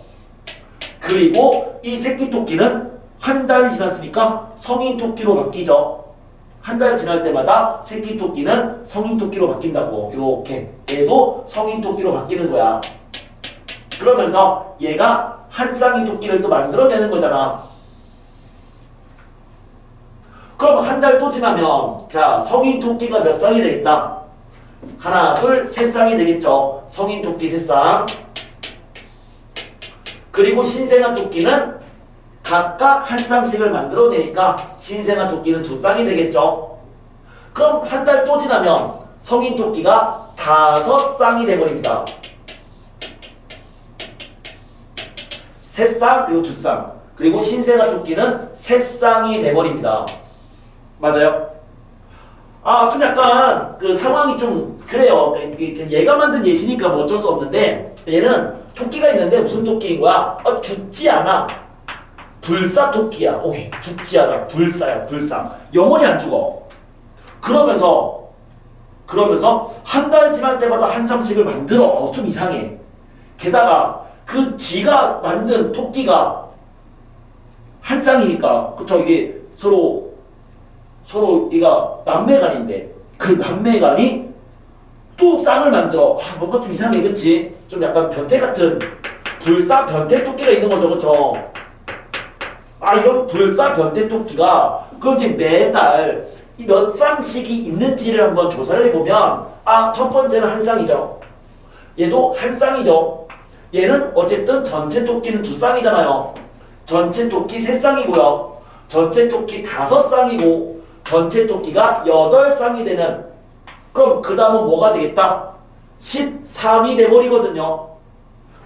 그리고 이 새끼 토끼는 한 달이 지났으니까 성인 토끼로 바뀌죠. 한 달 지날 때마다 새끼 토끼는 성인 토끼로 바뀐다고. 이렇게 얘도 성인 토끼로 바뀌는 거야. 그러면서 얘가 한 쌍의 토끼를 또 만들어내는 거잖아. 그럼 한 달 또 지나면 자, 성인 토끼가 몇 쌍이 되겠다? 하나, 둘, 세 쌍이 되겠죠. 성인 토끼 세 쌍. 그리고 신생아 토끼는 각각 한 쌍씩을 만들어내니까 신생아 토끼는 두 쌍이 되겠죠. 그럼 한 달 또 지나면 성인 토끼가 5쌍이 돼버립니다. 3쌍 그리고 2쌍. 그리고 신생아 토끼는 3쌍이 돼버립니다. 맞아요? 아, 좀 약간 그 상황이 좀 그래요. 얘가 만든 예시니까 뭐 어쩔 수 없는데, 얘는 토끼가 있는데 무슨 토끼인 거야? 죽지 않아. 불사 토끼야. 죽지 않아. 불사야, 불사. 영원히 안 죽어. 그러면서 한 달 지날 때마다 한 쌍씩을 만들어. 좀 이상해. 게다가 그 지가 만든 토끼가 한 쌍이니까, 그쵸? 이게 서로 얘가 남매간인데, 그 남매간이 또 쌍을 만들어. 뭔가 좀 이상해, 그치? 좀 약간 변태 같은, 불사 변태 토끼가 있는 거죠, 그쵸? 이런 불사 변태 토끼가, 그럼 이제 매달 몇 쌍씩이 있는지를 한번 조사를 해보면, 첫 번째는 한 쌍이죠. 얘도 한 쌍이죠. 얘는 어쨌든 전체 토끼는 2쌍이잖아요. 전체 토끼 3쌍이고요. 전체 토끼 5쌍이고, 전체 토끼가 8쌍이 되는, 그럼 그 다음은 뭐가 되겠다? 13이 돼버리거든요.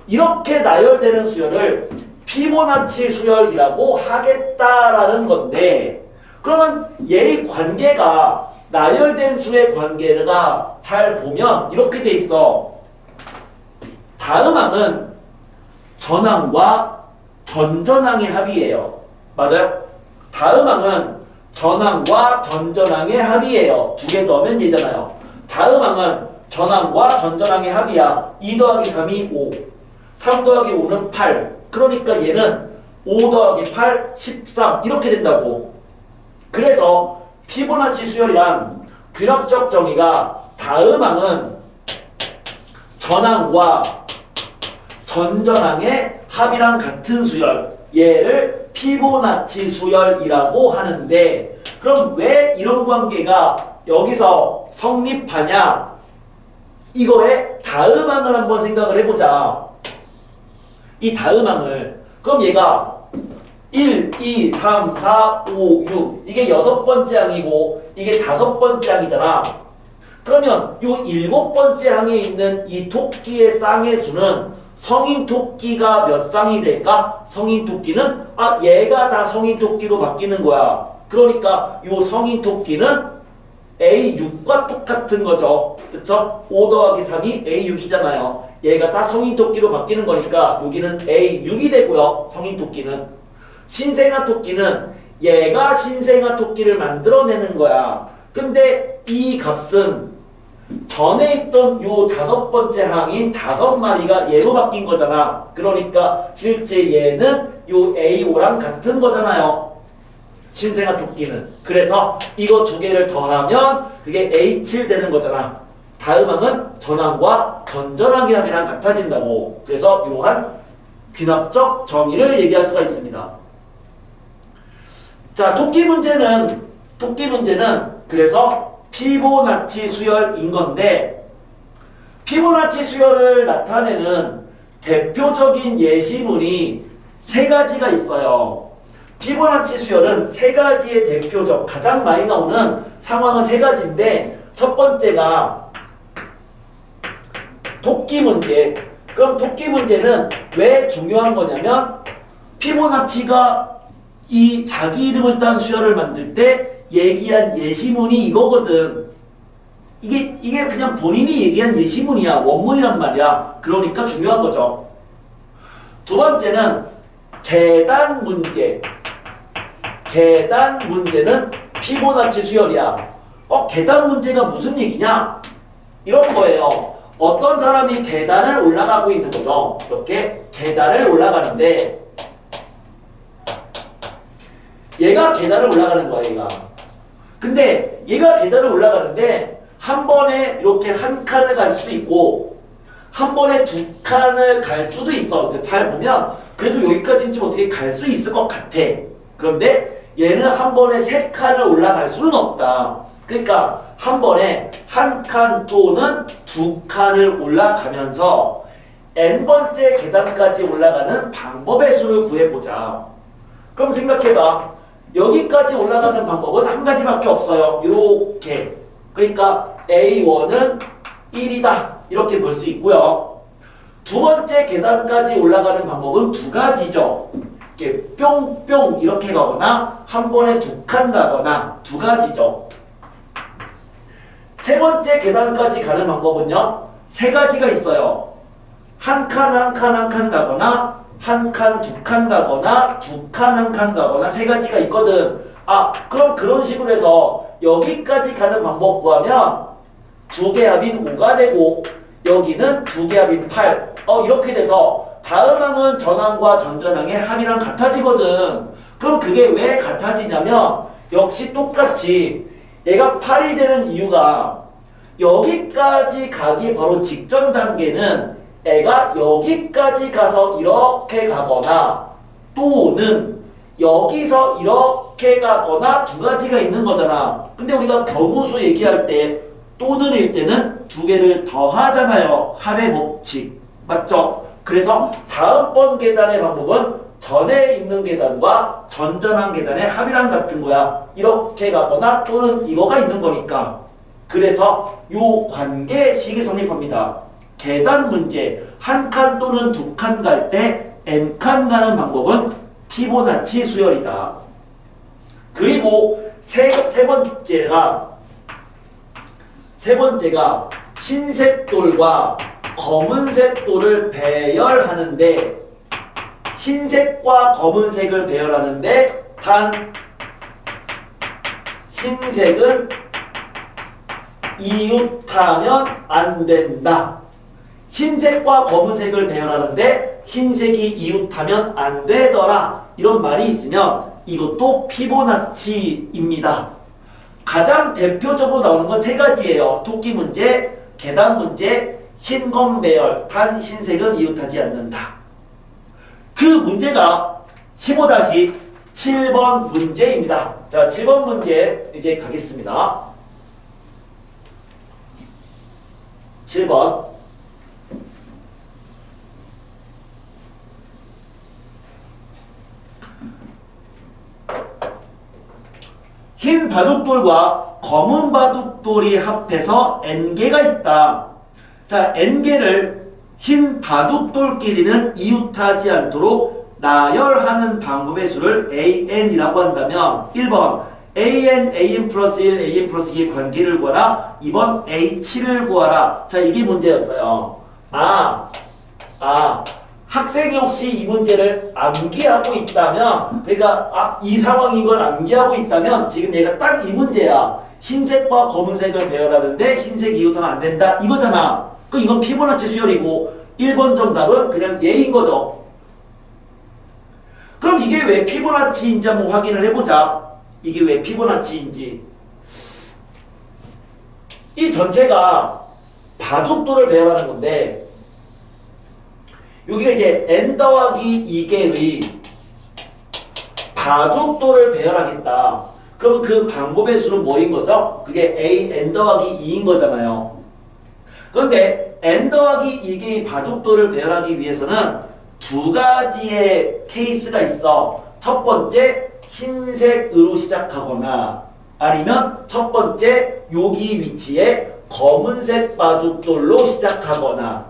이렇게 나열되는 수열을 피보나치 수열이라고 하겠다라는 건데, 그러면 얘의 관계가 나열된 수의 관계가 잘 보면 이렇게 돼 있어. 다음항은 전항과 전전항의 합이에요. 맞아요? 다음항은 전항과 전전항의 합이에요. 2개 더하면 얘잖아요. 다음항은 전항과 전전항의 합이야. 2 더하기 3이 5. 3 더하기 5는 8. 그러니까 얘는 5 더하기 8, 13 이렇게 된다고. 그래서 피보나치 수열이란 균합적 정의가 다음항은 전항과 전전항의 합이랑 같은 수열, 얘를 피보나치 수열이라고 하는데, 그럼 왜 이런 관계가 여기서 성립하냐? 이거의 다음항을 한번 생각을 해보자. 이 다음항을, 그럼 얘가 1, 2, 3, 4, 5, 6 이게 6번째 항이고 이게 5번째 항이잖아. 그러면 이 7번째 항에 있는 이 토끼의 쌍의 수는 성인 토끼가 몇 쌍이 될까? 성인 토끼는 얘가 다 성인 토끼로 바뀌는 거야. 그러니까 이 성인 토끼는 A6과 똑같은 거죠. 그쵸? 5 더하기 3이 A6이잖아요. 얘가 다 성인 토끼로 바뀌는 거니까 여기는 A6이 되고요. 성인 토끼는. 신생아 토끼는 얘가 신생아 토끼를 만들어내는 거야. 근데 이 값은 전에 있던 요 5번째 항인 5마리가 얘로 바뀐 거잖아. 그러니까 실제 얘는 요 A5랑 같은 거잖아요. 신생아 토끼는. 그래서 이거 2개를 더하면 그게 A7 되는 거잖아. 다음 항은 전항과 전전항의 합이랑 같아진다고. 그래서 이러한 귀납적 정의를 얘기할 수가 있습니다. 자, 토끼 문제는 그래서 피보나치 수열인 건데, 피보나치 수열을 나타내는 대표적인 예시문이 3가지가 있어요. 피보나치 수열은 3가지의 대표적, 가장 많이 나오는 상황은 3가지인데, 첫 번째가 토끼 문제. 그럼 토끼 문제는 왜 중요한 거냐면, 피보나치가 이 자기 이름을 딴 수열을 만들 때 얘기한 예시문이 이거거든. 이게 그냥 본인이 얘기한 예시문이야. 원문이란 말이야. 그러니까 중요한 거죠. 2번째는 계단 문제. 계단 문제는 피보나치 수열이야. 계단 문제가 무슨 얘기냐? 이런 거예요. 어떤 사람이 계단을 올라가고 있는 거죠. 이렇게 계단을 올라가는데, 얘가 계단을 올라가는 거야, 얘가. 근데 얘가 계단을 올라가는데 한 번에 이렇게 한 칸을 갈 수도 있고 한 번에 2칸을 갈 수도 있어. 잘 보면 그래도 여기까지는 좀 어떻게 갈 수 있을 것 같아. 그런데 얘는 한 번에 3칸을 올라갈 수는 없다. 그러니까 한 번에 한 칸 또는 2칸을 올라가면서 n번째 계단까지 올라가는 방법의 수를 구해보자. 그럼 생각해봐. 여기까지 올라가는 방법은 한 가지밖에 없어요. 이렇게. 그러니까 A1은 1이다. 이렇게 볼 수 있고요. 두 번째 계단까지 올라가는 방법은 두 가지죠. 이렇게 뿅뿅 이렇게 가거나 한 번에 두 칸 가거나 두 가지죠. 세 번째 계단까지 가는 방법은요. 세 가지가 있어요. 한 칸 한 칸 한 칸 가거나 한 칸 두 칸 가거나 두 칸 한 칸 가거나 세 가지가 있거든. 그럼 그런 식으로 해서 여기까지 가는 방법 구하면 두 개 합인 5가 되고 여기는 두 개 합인 8. 이렇게 돼서 다음 항은 전항과 전전항의 합이랑 같아지거든. 그럼 그게 왜 같아지냐면 역시 똑같이 얘가 8이 되는 이유가 여기까지 가기 바로 직전 단계는 애가 여기까지 가서 이렇게 가거나 또는 여기서 이렇게 가거나 두 가지가 있는 거잖아. 근데 우리가 경우수 얘기할 때 또는일 때는 두 개를 더하잖아요. 합의 법칙. 맞죠? 그래서 다음번 계단의 방법은 전에 있는 계단과 전전한 계단의 합이랑 같은 거야. 이렇게 가거나 또는 이거가 있는 거니까. 그래서 요 관계식이 성립합니다. 계단 문제 한 칸 또는 두 칸 갈 때 n칸 가는 방법은 피보나치 수열이다. 그리고 세 번째가 흰색 돌과 검은색 돌을 배열하는데 흰색과 검은색을 배열하는데 단 흰색은 이웃하면 안 된다. 흰색과 검은색을 배열하는데 흰색이 이웃하면 안 되더라. 이런 말이 있으면 이것도 피보나치입니다. 가장 대표적으로 나오는 건 세 가지예요. 토끼 문제, 계단 문제, 흰검 배열, 단 흰색은 이웃하지 않는다. 그 문제가 15-7번 문제입니다. 자, 7번 문제 이제 가겠습니다. 7번. 흰 바둑돌과 검은 바둑돌이 합해서 n개가 있다. 자, n개를 흰 바둑돌끼리는 이웃하지 않도록 나열하는 방법의 수를 an이라고 한다면 1번 an 플러스 1, an 플러스 2의 관계를 구하라. 2번 a7을 구하라. 자, 이게 문제였어요. 학생이 혹시 이 문제를 암기하고 있다면, 그러니까 이 상황인 걸 암기하고 있다면 지금 얘가 딱 이 문제야. 흰색과 검은색을 배열하는데 흰색 이웃하면 안 된다. 이거잖아. 이건 피보나치 수열이고 1번 정답은 그냥 얘인 거죠. 그럼 이게 왜 피보나치인지 한번 확인을 해보자. 이게 왜 피보나치인지. 이 전체가 바둑돌을 배열하는 건데 여기가 이제 n 더하기 2개의 바둑돌을 배열하겠다. 그럼 그 방법의 수는 뭐인 거죠? 그게 n 더하기 2인 거잖아요. 그런데 n 더하기 2개의 바둑돌을 배열하기 위해서는 두 가지의 케이스가 있어. 첫 번째, 흰색으로 시작하거나 아니면 첫 번째, 여기 위치에 검은색 바둑돌로 시작하거나.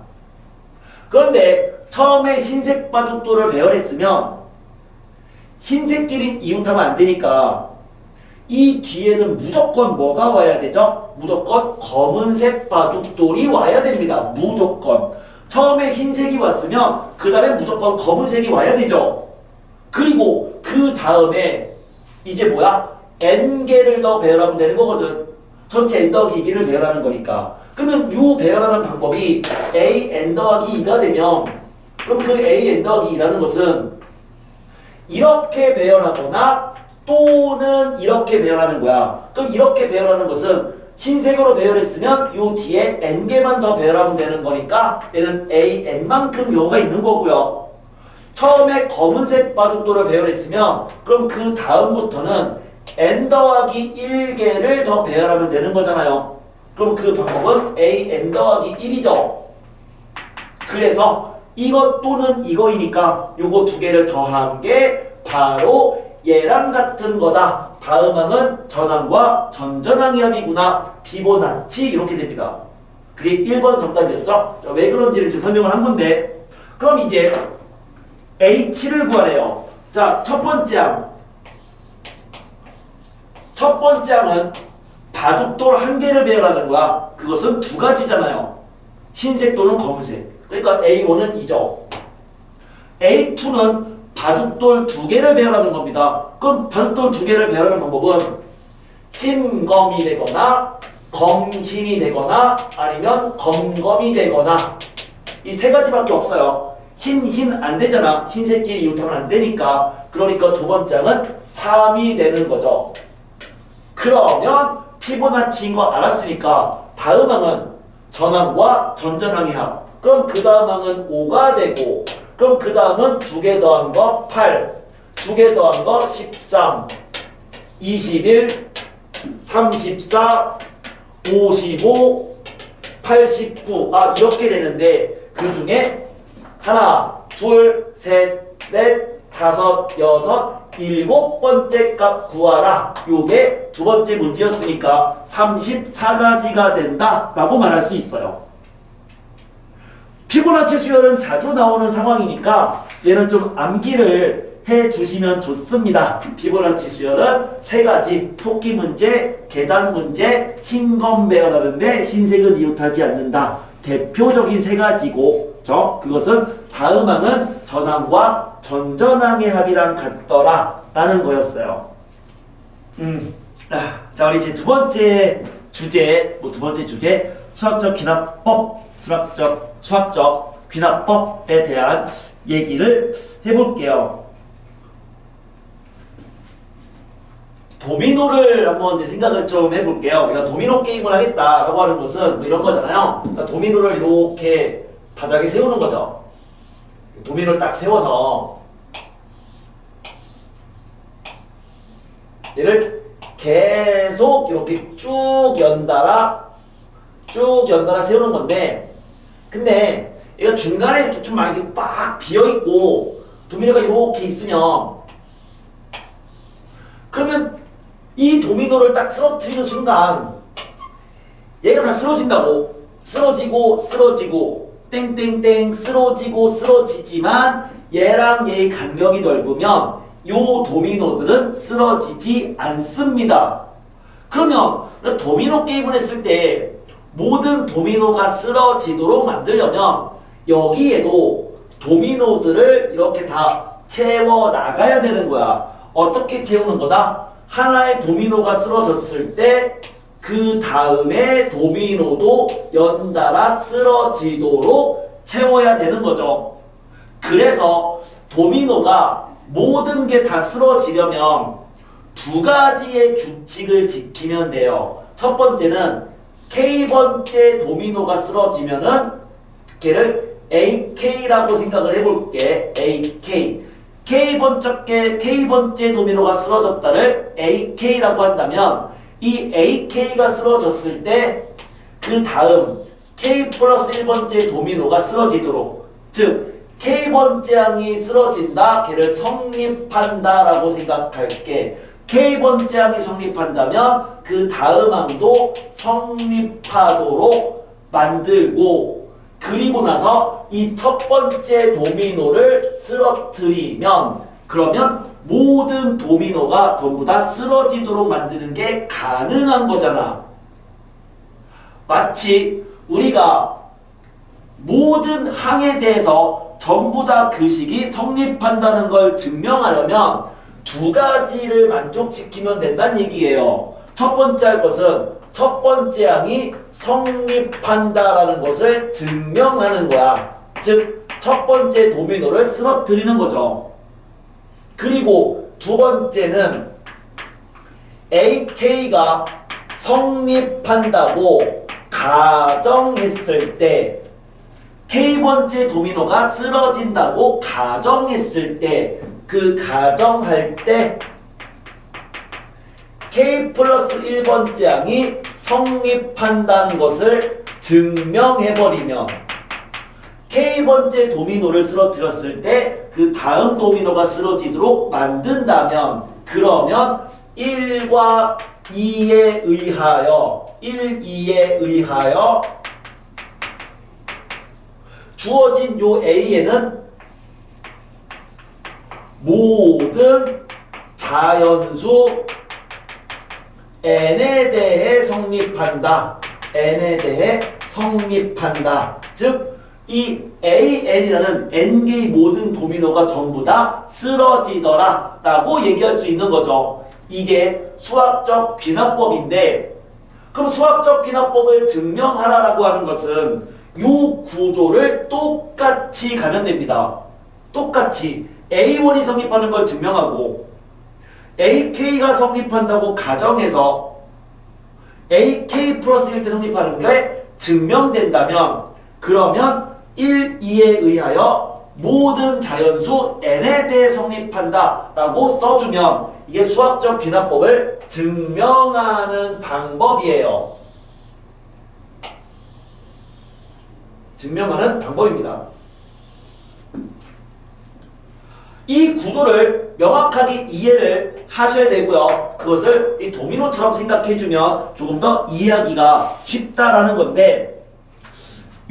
그런데 처음에 흰색 바둑돌을 배열했으면 흰색끼리 이웃하면 안 되니까 이 뒤에는 무조건 뭐가 와야 되죠? 무조건 검은색 바둑돌이 와야 됩니다. 무조건. 처음에 흰색이 왔으면 그 다음에 무조건 검은색이 와야 되죠. 그리고 그 다음에 이제 뭐야? n개를 더 배열하면 되는 거거든. 전체 n 더하기 2개를 배열하는 거니까. 그러면 이 배열하는 방법이 an 더하기 2가 되면 그럼 그 an 더하기 2라는 것은 이렇게 배열하거나 또는 이렇게 배열하는 거야. 그럼 이렇게 배열하는 것은 흰색으로 배열했으면 요 뒤에 n개만 더 배열하면 되는 거니까 얘는 an만큼 경우가 있는 거고요. 처음에 검은색 바둑돌을 배열했으면 그럼 그 다음부터는 n 더하기 1개를 더 배열하면 되는 거잖아요. 그럼 그 방법은 an 더하기 1이죠. 그래서 이것 또는 이거이니까 요거 두 개를 더한 게 바로 얘랑 같은 거다. 다음 항은 전항과 전전항의 합이구나. 피보나치 이렇게 됩니다. 그게 1번 정답이었죠? 자, 왜 그런지를 지금 설명을 한 건데 그럼 이제 H를 구하래요. 자, 첫 번째 항. 첫 번째 항은 바둑돌 한 개를 배열하는 거야. 그것은 두 가지잖아요. 흰색 또는 검은색. 그러니까 A1은 이죠. A2는 바둑돌 두 개를 배열하는 겁니다. 그럼 바둑돌 두 개를 배열하는 방법은 흰검이 되거나 검흰이 되거나 아니면 검검이 되거나 이 세 가지밖에 없어요. 흰 안 되잖아. 흰색끼리 이웃하면 안 되니까. 그러니까 두 번째 항은 3이 되는 거죠. 그러면 피보나치인 거 알았으니까 다음 항은 전항과 전전항의 합. 그럼 그 다음 항은 5가 되고 그럼 그 다음은 두 개 더한 거 8, 두 개 더한 거 13, 21, 34, 55, 89 이렇게 되는데 그 중에 하나, 둘, 셋, 넷, 다섯, 여섯, 일곱 번째 값 구하라. 요게 두 번째 문제였으니까 34가지가 된다 라고 말할 수 있어요. 피보나치 수열은 자주 나오는 상황이니까 얘는 좀 암기를 해주시면 좋습니다. 피보나치 수열은 세 가지, 토끼 문제, 계단 문제, 흰검 배열하는데 흰색은 이웃하지 않는다. 대표적인 세 가지고 그것은 다음 항은 전항과 전전항의 합이랑 같더라 라는 거였어요. 자, 우리 이제 두 번째 주제 수학적 귀납법, 수학적 귀납법에 대한 얘기를 해볼게요. 도미노를 한번 이제 생각을 좀 해볼게요. 우리가 도미노 게임을 하겠다라고 하는 것은 뭐 이런 거잖아요. 그러니까 도미노를 이렇게 바닥에 세우는 거죠. 도미노를 딱 세워서 얘를 계속 이렇게 쭉 연달아 세우는 건데 근데 얘가 중간에 이렇게 좀 많이 빡 비어있고 도미노가 이렇게 있으면 그러면 이 도미노를 딱 쓰러뜨리는 순간 얘가 다 쓰러진다고. 쓰러지고 땡땡땡 쓰러지지만 얘랑 얘의 간격이 넓으면 요 도미노들은 쓰러지지 않습니다. 그러면 도미노 게임을 했을 때 모든 도미노가 쓰러지도록 만들려면 여기에도 도미노들을 이렇게 다 채워 나가야 되는 거야. 어떻게 채우는 거다? 하나의 도미노가 쓰러졌을 때 그 다음에 도미노도 연달아 쓰러지도록 채워야 되는 거죠. 그래서 도미노가 모든 게 다 쓰러지려면 두 가지의 규칙을 지키면 돼요. 첫 번째는 K번째 도미노가 쓰러지면은 걔를 AK라고 생각을 해볼게. AK. K번째 도미노가 쓰러졌다를 AK라고 한다면 이 AK가 쓰러졌을 때 그 다음 K 플러스 1번째 도미노가 쓰러지도록 즉 K번째 항이 쓰러진다. 걔를 성립한다 라고 생각할게. K번째 항이 성립한다면 그 다음 항도 성립하도록 만들고 그리고 나서 이 첫 번째 도미노를 쓰러뜨리면 그러면 모든 도미노가 전부 다 쓰러지도록 만드는 게 가능한 거잖아. 마치 우리가 모든 항에 대해서 전부 다 그 식이 성립한다는 걸 증명하려면 두 가지를 만족시키면 된다는 얘기예요. 첫 번째 할 것은 첫 번째 항이 성립한다라는 것을 증명하는 거야. 즉, 첫 번째 도미노를 쓰러뜨리는 거죠. 그리고 두 번째는 AK가 성립한다고 가정했을 때 K번째 도미노가 쓰러진다고 가정했을 때 그 가정할 때 K 플러스 1번째 항이 성립한다는 것을 증명해버리면 K번째 도미노를 쓰러뜨렸을 때 그 다음 도미노가 쓰러지도록 만든다면 그러면 1과 2에 의하여 1, 2에 의하여 주어진 요 A에는 모든 자연수 N에 대해 성립한다. N에 대해 성립한다. 즉, 이 AN이라는 N개의 모든 도미노가 전부 다 쓰러지더라 라고 얘기할 수 있는 거죠. 이게 수학적 귀납법인데, 그럼 수학적 귀납법을 증명하라라고 하는 것은 이 구조를 똑같이 가면 됩니다. 똑같이 A1이 성립하는 걸 증명하고 AK가 성립한다고 가정해서 AK 플러스 1 때 성립하는 게 증명된다면 그러면 1, 2에 의하여 모든 자연수 N에 대해 성립한다 라고 써주면 이게 수학적 귀납법을 증명하는 방법이에요. 증명하는 방법입니다. 이 구조를 명확하게 이해를 하셔야 되고요. 그것을 이 도미노처럼 생각해주면 조금 더 이해하기가 쉽다라는 건데,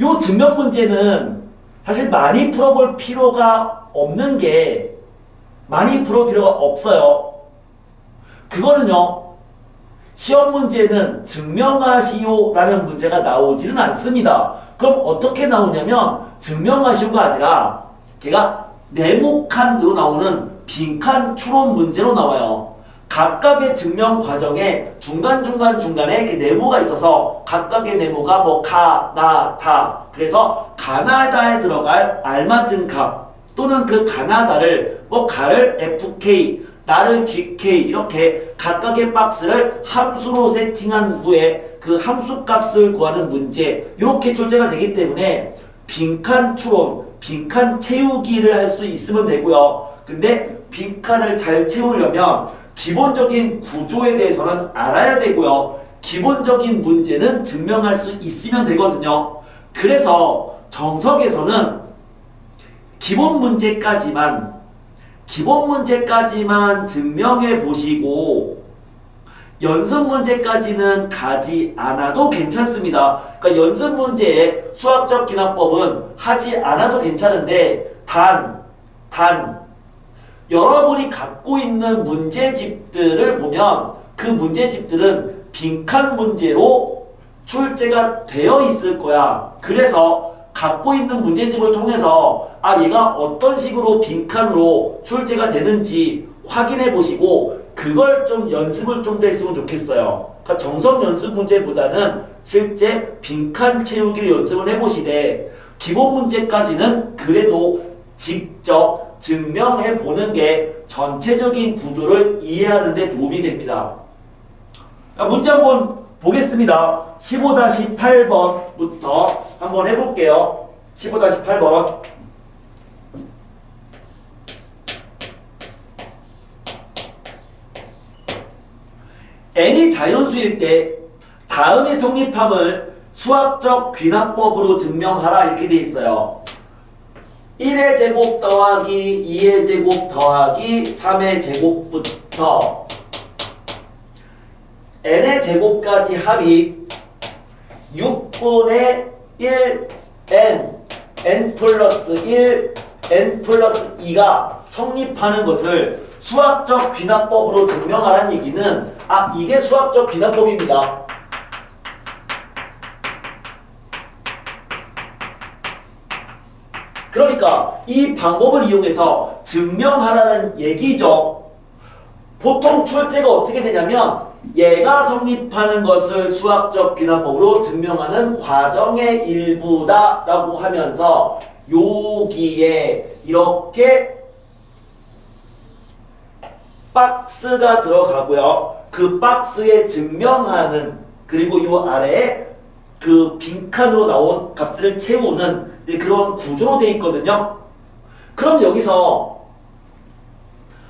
이 증명 문제는 사실 많이 풀어볼 필요가 없는 게, 많이 풀어볼 필요가 없어요. 그거는요, 시험 문제는 증명하시오라는 문제가 나오지는 않습니다. 그럼 어떻게 나오냐면 증명하시오가 아니라 걔가 네모칸으로 나오는 빈칸 추론 문제로 나와요. 각각의 증명 과정에 중간에 이렇게 네모가 있어서 각각의 네모가 뭐 가, 나, 다. 그래서 가나다에 들어갈 알맞은 값 또는 그 가나다를 뭐 가를 FK, 나를 GK 이렇게 각각의 박스를 함수로 세팅한 후에 그 함수 값을 구하는 문제 이렇게 출제가 되기 때문에 빈칸 추론, 빈칸 채우기를 할 수 있으면 되고요. 근데 빈칸을 잘 채우려면 기본적인 구조에 대해서는 알아야 되고요. 기본적인 문제는 증명할 수 있으면 되거든요. 그래서 정석에서는 기본 문제까지만 증명해 보시고 연습 문제까지는 가지 않아도 괜찮습니다. 그러니까 연습 문제에 수학적 귀납법은 하지 않아도 괜찮은데 단 여러분이 갖고 있는 문제집들을 보면 그 문제집들은 빈칸 문제로 출제가 되어 있을 거야. 그래서 갖고 있는 문제집을 통해서 얘가 어떤 식으로 빈칸으로 출제가 되는지 확인해 보시고 그걸 좀 연습을 좀 더 했으면 좋겠어요. 그러니까 정석 연습 문제보다는 실제 빈칸 채우기를 연습을 해보시되 기본 문제까지는 그래도 직접 증명해 보는 게 전체적인 구조를 이해하는 데 도움이 됩니다. 문제 한번 보겠습니다. 15-8번부터 한번 해볼게요. 15-8번. n이 자연수일 때 다음의 성립함을 수학적 귀납법으로 증명하라 이렇게 돼 있어요. 1의 제곱 더하기 2의 제곱 더하기 3의 제곱부터 n의 제곱까지 합이 6분의 1 n 플러스 1 n 플러스 2가 성립하는 것을 수학적 귀납법으로 증명하라는 얘기는 이게 수학적 귀납법입니다. 그러니까 이 방법을 이용해서 증명하라는 얘기죠. 보통 출제가 어떻게 되냐면 얘가 성립하는 것을 수학적 귀납법으로 증명하는 과정의 일부다 라고 하면서 여기에 이렇게 박스가 들어가고요. 그 박스에 증명하는 그리고 이 아래에 그 빈칸으로 나온 값을 채우는 그런 구조로 되어 있거든요. 그럼 여기서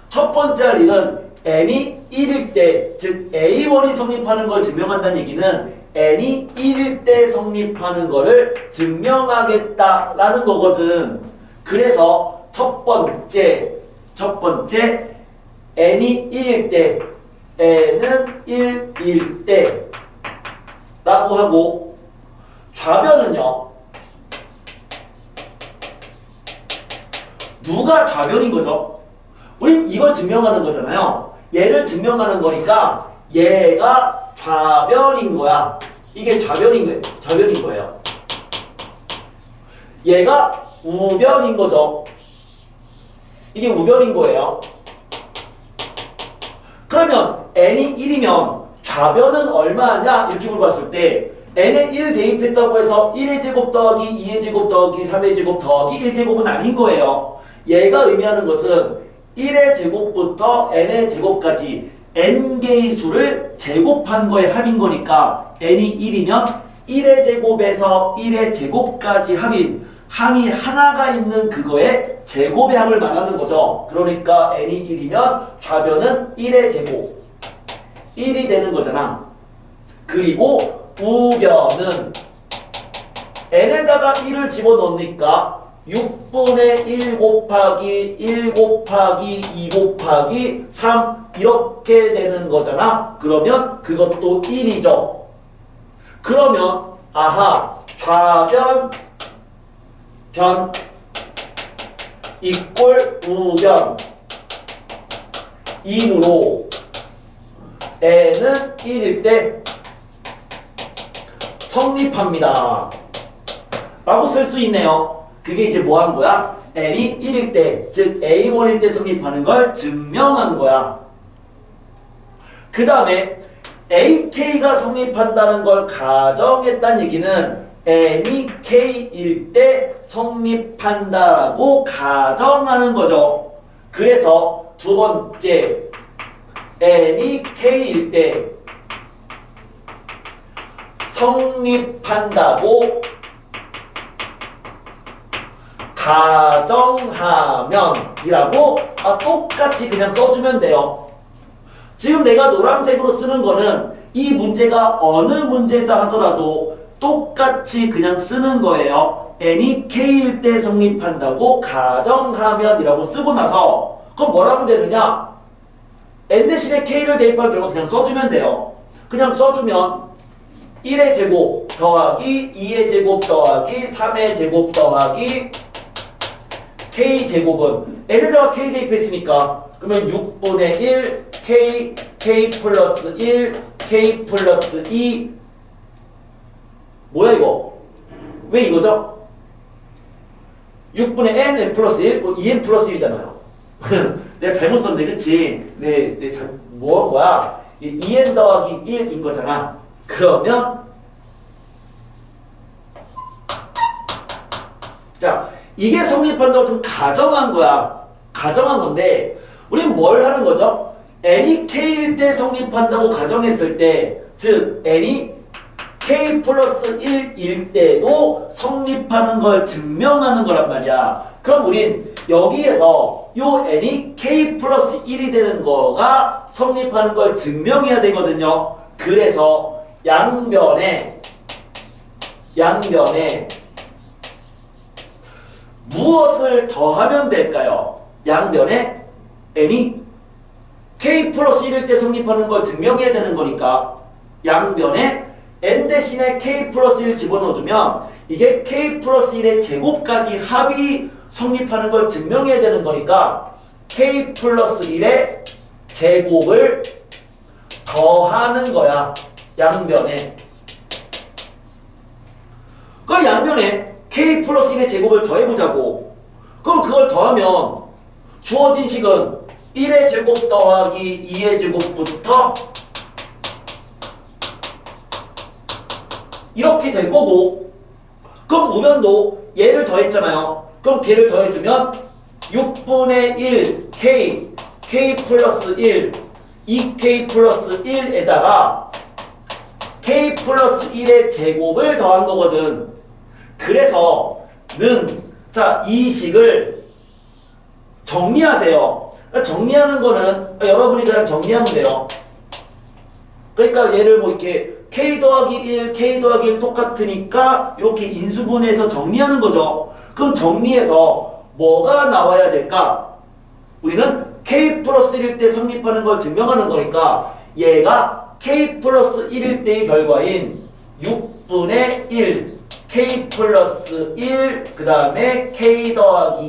첫 번째 할 일은 n이 1일 때, 즉 A1이 성립하는 걸 증명한다는 얘기는 n이 1일 때 성립하는 거를 증명하겠다라는 거거든. 그래서 첫 번째 n이 1일 때 n은 1일 때 라고 하고 좌변은요. 누가 좌변인 거죠? 우린 이걸 증명하는 거잖아요. 얘를 증명하는 거니까 얘가 좌변인 거야. 이게 좌변인 거예요. 얘가 우변인 거죠. 이게 우변인 거예요. 그러면 n이 1이면 좌변은 얼마냐? 이렇게 물어봤을 때 n에 1 대입했다고 해서 1의 제곱 더하기 2의 제곱 더하기 3의 제곱 더하기 1제곱은 아닌 거예요. 얘가 의미하는 것은 1의 제곱부터 n의 제곱까지 n개의 수를 제곱한 거의 합인 거니까 n이 1이면 1의 제곱에서 1의 제곱까지 합인 항이 하나가 있는 그거의 제곱의 합을 말하는 거죠. 그러니까 n이 1이면 좌변은 1의 제곱 1이 되는 거잖아. 그리고 우변은 n에다가 1을 집어넣으니까 6분의 1 곱하기 1 곱하기 2 곱하기 3 이렇게 되는 거잖아. 그러면 그것도 1이죠. 그러면 아하 좌변 변 이꼴 우변 이므로 n은 1일 때 성립합니다 라고 쓸 수 있네요. 그게 이제 뭐 한 거야? n이 1일 때, 즉 a1일 때 성립하는 걸 증명한 거야. 그 다음에 ak가 성립한다는 걸 가정했다는 얘기는 n이 k일 때 성립한다라고 가정하는 거죠. 그래서 두 번째 n이 k일 때 성립한다고 가정하면 이라고 똑같이 그냥 써주면 돼요. 지금 내가 노란색으로 쓰는 거는 이 문제가 어느 문제다 하더라도 똑같이 그냥 쓰는 거예요. n이 k일 때 성립한다고 가정하면 이라고 쓰고 나서 그럼 뭐라 하면 되느냐? n 대신에 k를 대입할 경우 그냥 써주면 돼요. 그냥 써주면 1의 제곱 더하기 2의 제곱 더하기 3의 제곱 더하기 k제곱은 n에다가 k 대입했으니까 그러면 6분의 1 k 플러스 1 k 플러스 2 뭐야 이거? 왜 이거죠? 6분의 n 플러스 1 2n 플러스 1이잖아요. 내가 잘못 썼네 그치? 뭐 한 거야? 2n 더하기 1인 거잖아. 그러면 자 이게 성립한다고 좀 가정한 거야. 가정한 건데 우리는 뭘 하는 거죠? n이 k일 때 성립한다고 가정했을 때 즉 n이 k 플러스 1일 때도 성립하는 걸 증명하는 거란 말이야. 그럼 우린 여기에서 요 n이 k 플러스 1이 되는 거가 성립하는 걸 증명해야 되거든요. 그래서 양변에 무엇을 더하면 될까요? 양변에 n이 k 플러스 1일 때 성립하는 걸 증명해야 되는 거니까 양변에 n 대신에 k 플러스 1 집어넣어주면 이게 k 플러스 1의 제곱까지 합이 성립하는 걸 증명해야 되는 거니까 k 플러스 1의 제곱을 더하는 거야. 양변에 그 양변에 k 플러스 1의 제곱을 더해보자고. 그럼 그걸 더하면 주어진 식은 1의 제곱 더하기 2의 제곱부터 이렇게 될 거고, 그럼 우변도 얘를 더했잖아요. 그럼 걔를 더해주면 6분의 1 k 플러스 1 2k 플러스 1에다가 k 플러스 1의 제곱을 더한 거거든. 그래서 자, 이 식을 정리하세요. 정리하는 거는 여러분이 그냥 정리하면 돼요. 그러니까 얘를 뭐 이렇게 k 더하기 1, k 더하기 1 똑같으니까 이렇게 인수분해해서 정리하는 거죠. 그럼 정리해서 뭐가 나와야 될까? 우리는 k 플러스 1일 때 성립하는 걸 증명하는 거니까 얘가 k 플러스 1일 때의 결과인 6분의 1 k 플러스 1 그 다음에 k 더하기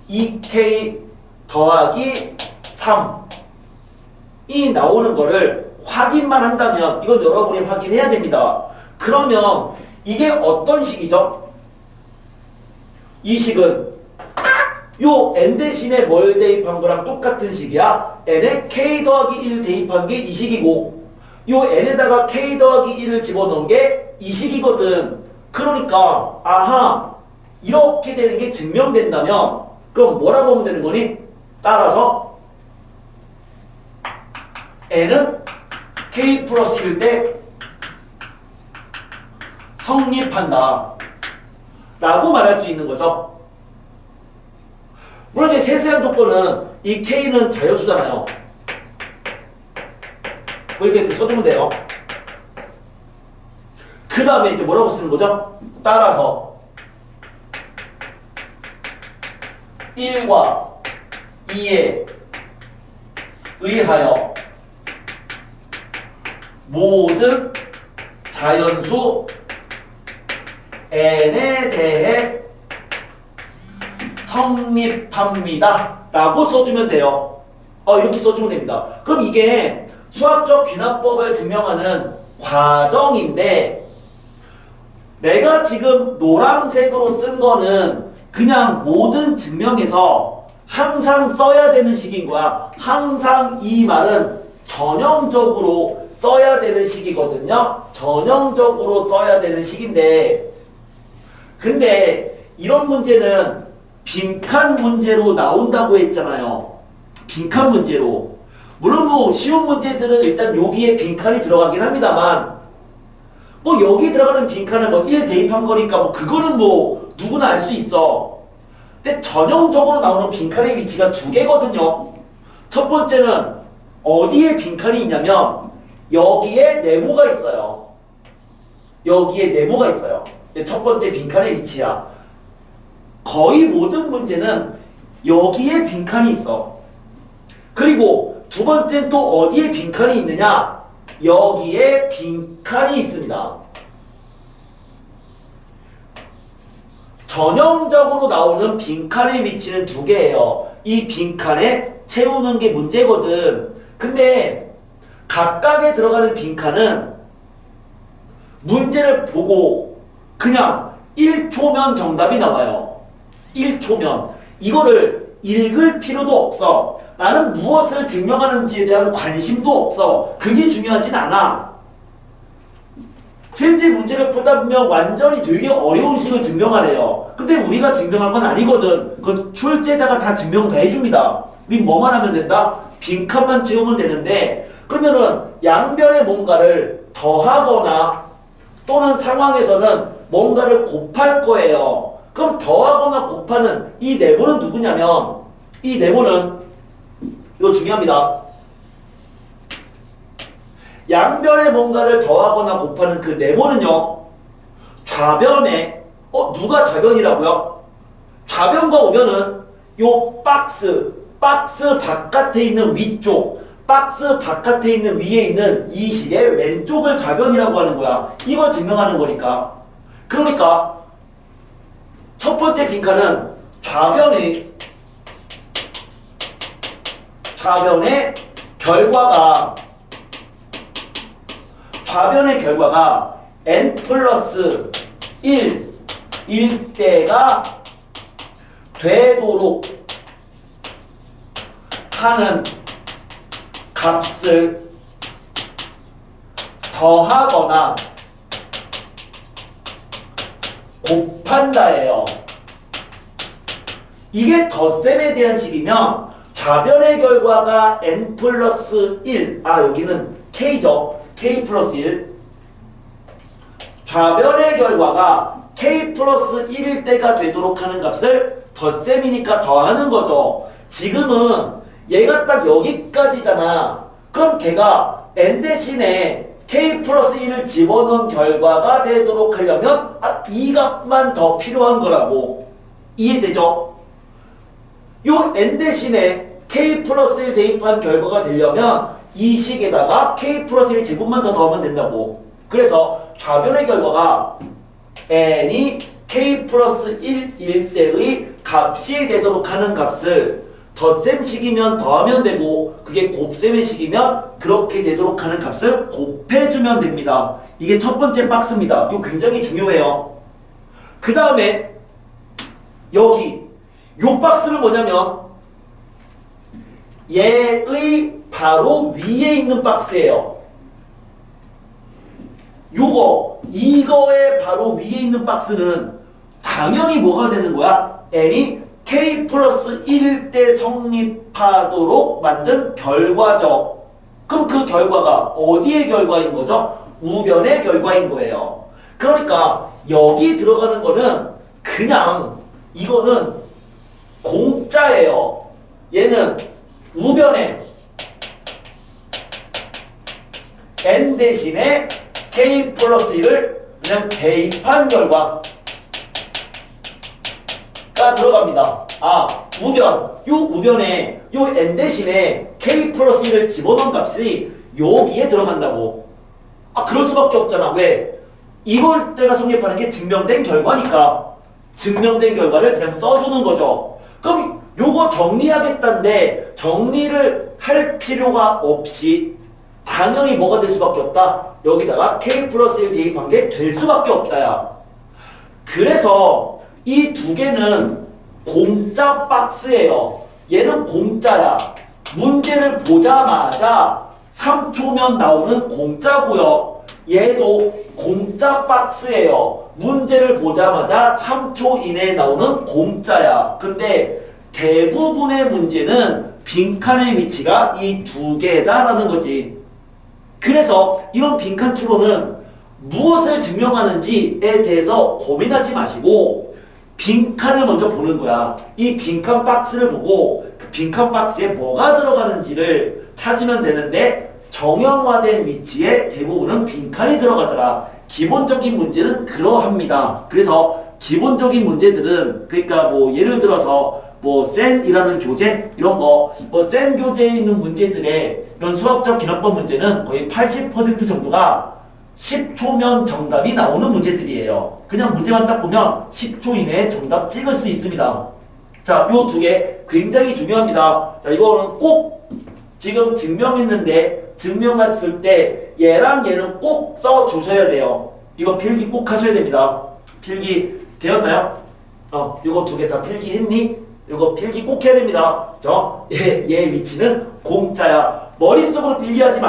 2 2k 더하기 3이 나오는 거를 확인만 한다면 이건 여러분이 확인해야 됩니다. 그러면 이게 어떤 식이죠? 이 식은 요 n 대신에 뭘 대입한 거랑 똑같은 식이야. n에 k 더하기 1 대입한 게 이 식이고 요 n에다가 k 더하기 1을 집어넣은 게 이 식이거든. 그러니까 아하 이렇게 되는 게 증명된다면 그럼 뭐라고 하면 되는 거니? 따라서 n은 k 플러스 1일 때 성립한다 라고 말할 수 있는 거죠. 물론 이제 세세한 조건은 이 k는 자연수잖아요. 뭐 이렇게 써주면 돼요. 그 다음에 이제 뭐라고 쓰는 거죠? 따라서 1과 2에 의하여 모든 자연수 n에 대해 성립합니다 라고 써주면 돼요. 이렇게 써주면 됩니다. 그럼 이게 수학적 귀납법을 증명하는 과정인데 내가 지금 노란색으로 쓴 거는 그냥 모든 증명에서 항상 써야 되는 식인 거야. 항상 이 말은 전형적으로 써야 되는 식이거든요. 전형적으로 써야 되는 식인데 근데 이런 문제는 빈칸 문제로 나온다고 했잖아요. 빈칸 문제로. 물론 뭐 쉬운 문제들은 일단 여기에 빈칸이 들어가긴 합니다만 뭐 여기 들어가는 빈칸은 뭐 1 대입한 거니까 뭐 그거는 뭐 누구나 알 수 있어. 근데 전형적으로 나오는 빈칸의 위치가 두 개거든요. 첫 번째는 어디에 빈칸이 있냐면 여기에 네모가 있어요. 여기에 네모가 있어요. 첫 번째 빈칸의 위치야. 거의 모든 문제는 여기에 빈칸이 있어. 그리고 두 번째는 또 어디에 빈칸이 있느냐? 여기에 빈칸이 있습니다. 전형적으로 나오는 빈칸의 위치는 두 개예요. 이 빈칸에 채우는 게 문제거든. 근데 각각에 들어가는 빈칸은 문제를 보고 그냥 1초면 정답이 나와요. 1초면. 이거를 읽을 필요도 없어. 나는 무엇을 증명하는지에 대한 관심도 없어. 그게 중요하진 않아. 실제 문제를 풀다 보면 완전히 되게 어려운 식을 증명하래요. 근데 우리가 증명한 건 아니거든. 그건 출제자가 다 증명 다 해줍니다. 우리 뭐만 하면 된다? 빈칸만 채우면 되는데 그러면은 양변에 뭔가를 더하거나 또는 상황에서는 뭔가를 곱할 거예요. 그럼 더하거나 곱하는 이 네모는 누구냐면 이 네모는 이거 중요합니다. 양변에 뭔가를 더하거나 곱하는 그 네모는요. 좌변에 누가 좌변이라고요? 좌변과 우변은 요 박스 바깥에 있는 위쪽 박스 바깥에 있는 위에 있는 이 식의 왼쪽을 좌변이라고 하는 거야. 이걸 증명하는 거니까. 그러니까 첫 번째 빈칸은 좌변의 결과가 n 플러스 1일 때가 되도록 하는 값을 더하거나 곱한다예요. 이게 덧셈에 대한 식이면 좌변의 결과가 n 플러스 1 여기는 k죠. k 플러스 1 좌변의 결과가 k 플러스 1일 때가 되도록 하는 값을 덧셈이니까 더하는 거죠. 지금은 얘가 딱 여기까지잖아. 그럼 걔가 n 대신에 k 플러스 1을 집어넣은 결과가 되도록 하려면 이 값만 더 필요한 거라고. 이해되죠? 요 n 대신에 k 플러스 1 대입한 결과가 되려면 이 식에다가 k 플러스 1 제곱만 더 더하면 된다고. 그래서 좌변의 결과가 n이 k 플러스 1일 때의 값이 되도록 하는 값을 덧셈 식이면 더하면 되고 그게 곱셈의 식이면 그렇게 되도록 하는 값을 곱해주면 됩니다. 이게 첫 번째 박스입니다. 이거 굉장히 중요해요. 그 다음에 여기 요 박스는 뭐냐면 얘의 바로 위에 있는 박스예요. 이거의 바로 위에 있는 박스는 당연히 뭐가 되는 거야? n이 k 플러스 1일 때 성립하도록 만든 결과죠. 그럼 그 결과가 어디의 결과인 거죠? 우변의 결과인 거예요. 그러니까 여기 들어가는 거는 그냥 이거는 공짜예요. 얘는 우변에 n 대신에 k 플러스 1을 그냥 대입한 결과가 들어갑니다. 우변. 요 우변에 요 n 대신에 k 플러스 1을 집어넣은 값이 여기에 들어간다고. 그럴 수밖에 없잖아. 왜? 이걸 때가 성립하는 게 증명된 결과니까 증명된 결과를 그냥 써주는 거죠. 그럼 요거 정리하겠다는데 정리를 할 필요가 없이 당연히 뭐가 될 수밖에 없다? 여기다가 k 플러스 1 대입한 게 될 수밖에 없다야. 그래서 이 두 개는 공짜 박스예요. 얘는 공짜야. 문제를 보자마자 3초면 나오는 공짜고요. 얘도 공짜 박스예요. 문제를 보자마자 3초 이내에 나오는 공짜야. 근데 대부분의 문제는 빈칸의 위치가 이 두 개다라는 거지. 그래서 이런 빈칸 추론은 무엇을 증명하는지에 대해서 고민하지 마시고 빈칸을 먼저 보는 거야. 이 빈칸 박스를 보고 그 빈칸 박스에 뭐가 들어가는지를 찾으면 되는데 정형화된 위치에 대부분은 빈칸이 들어가더라. 기본적인 문제는 그러합니다. 그래서 기본적인 문제들은 그러니까 뭐 예를 들어서 뭐 센이라는 교재 이런 거 뭐 센 교재에 있는 문제들의 이런 수학적 기능법 문제는 거의 80% 정도가 10초면 정답이 나오는 문제들이에요. 그냥 문제만 딱 보면 10초 이내에 정답 찍을 수 있습니다. 자, 요 두 개 굉장히 중요합니다. 자, 이거는 꼭 지금 증명했는데 증명했을 때 얘랑 얘는 꼭 써주셔야 돼요. 이거 필기 꼭 하셔야 됩니다. 필기 되었나요? 이거 두 개 다 필기했니? 이거 필기 꼭 해야 됩니다. 얘 위치는 공짜야. 머릿속으로 필기하지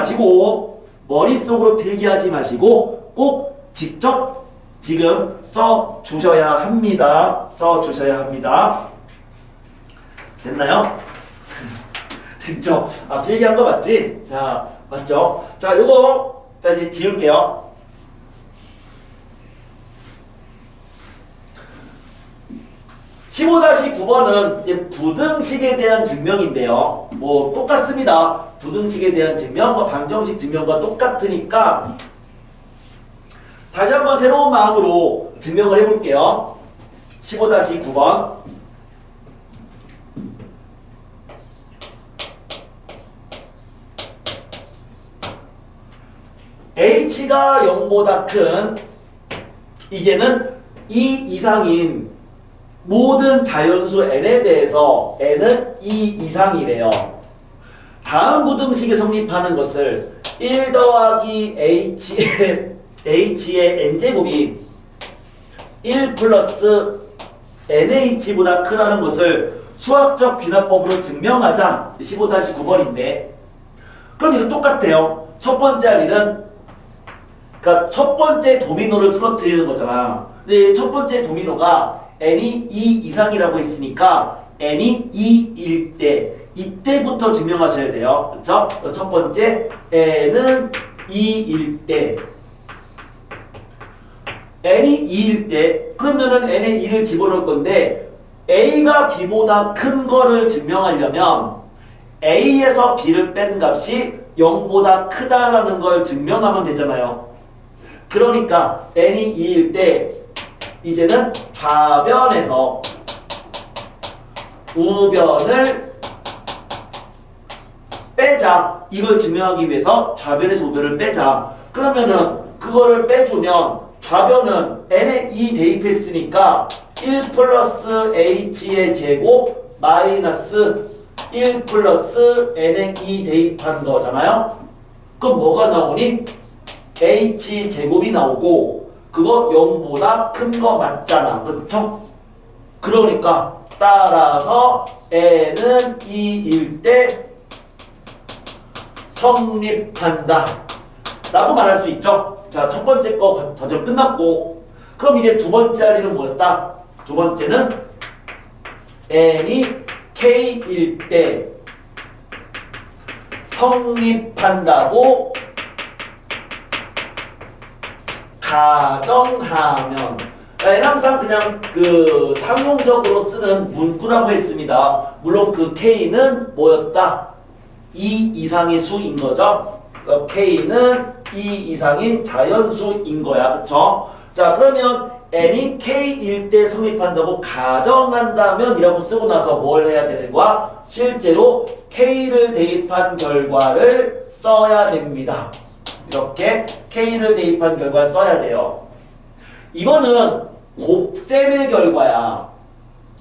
마시고 꼭 직접 지금 써 주셔야 합니다. 됐나요? 됐죠? 필기한 거 맞지? 자, 맞죠? 자, 요거 다시 지울게요. (15-9번은) 이제 부등식에 대한 증명인데요. 뭐 똑같습니다. 부등식에 대한 증명, 방정식 증명과 똑같으니까 다시 한번 새로운 마음으로 증명을 해볼게요. 15-9번. h가 0보다 큰 이제는 2 이상인 모든 자연수 n에 대해서 n은 2 이상이래요. 다음 부등식에 성립하는 것을 1 더하기 h의 n제곱이 1 플러스 nh보다 크다는 것을 수학적 귀납법으로 증명하자. 15-9번인데 그럼 이거 똑같아요. 첫 번째 할 일은 그러니까 첫 번째 도미노를 쓰러뜨리는 거잖아. 근데 첫 번째 도미노가 n이 2 이상이라고 했으니까 n이 2일 때 이때부터 증명하셔야 돼요. 그렇죠? 첫 번째 n은 2일 때 n이 2일 때 그러면은 n에 2를 집어넣을 건데 a가 b보다 큰 거를 증명하려면 a에서 b를 뺀 값이 0보다 크다라는 걸 증명하면 되잖아요. 그러니까 n이 2일 때 이제는 좌변에서 우변을 빼자. 이걸 증명하기 위해서 좌변에서 우변을 빼자. 그러면은 그거를 빼주면 좌변은 n에 2 대입했으니까 1 플러스 h의 제곱 마이너스 1 플러스 n에 2 대입한 거잖아요. 그럼 뭐가 나오니? h 제곱이 나오고 그거 0보다 큰 거 맞잖아. 그쵸? 그러니까 따라서 n은 2일 때 성립한다 라고 말할 수 있죠. 자, 첫 번째 거 과정 끝났고 그럼 이제 두 번째 자리는 뭐였다? 두 번째는 n이 k일 때 성립한다고 가정하면 얘는 항상 그냥 그 상용적으로 쓰는 문구라고 했습니다. 물론 그 k는 뭐였다? 2 이상의 수인 거죠. k는 2 이상인 자연수인 거야. 그쵸? 자, 그러면 n이 k일 때 성립한다고 가정한다면 이라고 쓰고 나서 뭘 해야 되는 거야? 실제로 k를 대입한 결과를 써야 됩니다. 이렇게 k를 대입한 결과를 써야 돼요. 이거는 곱셈의 결과야.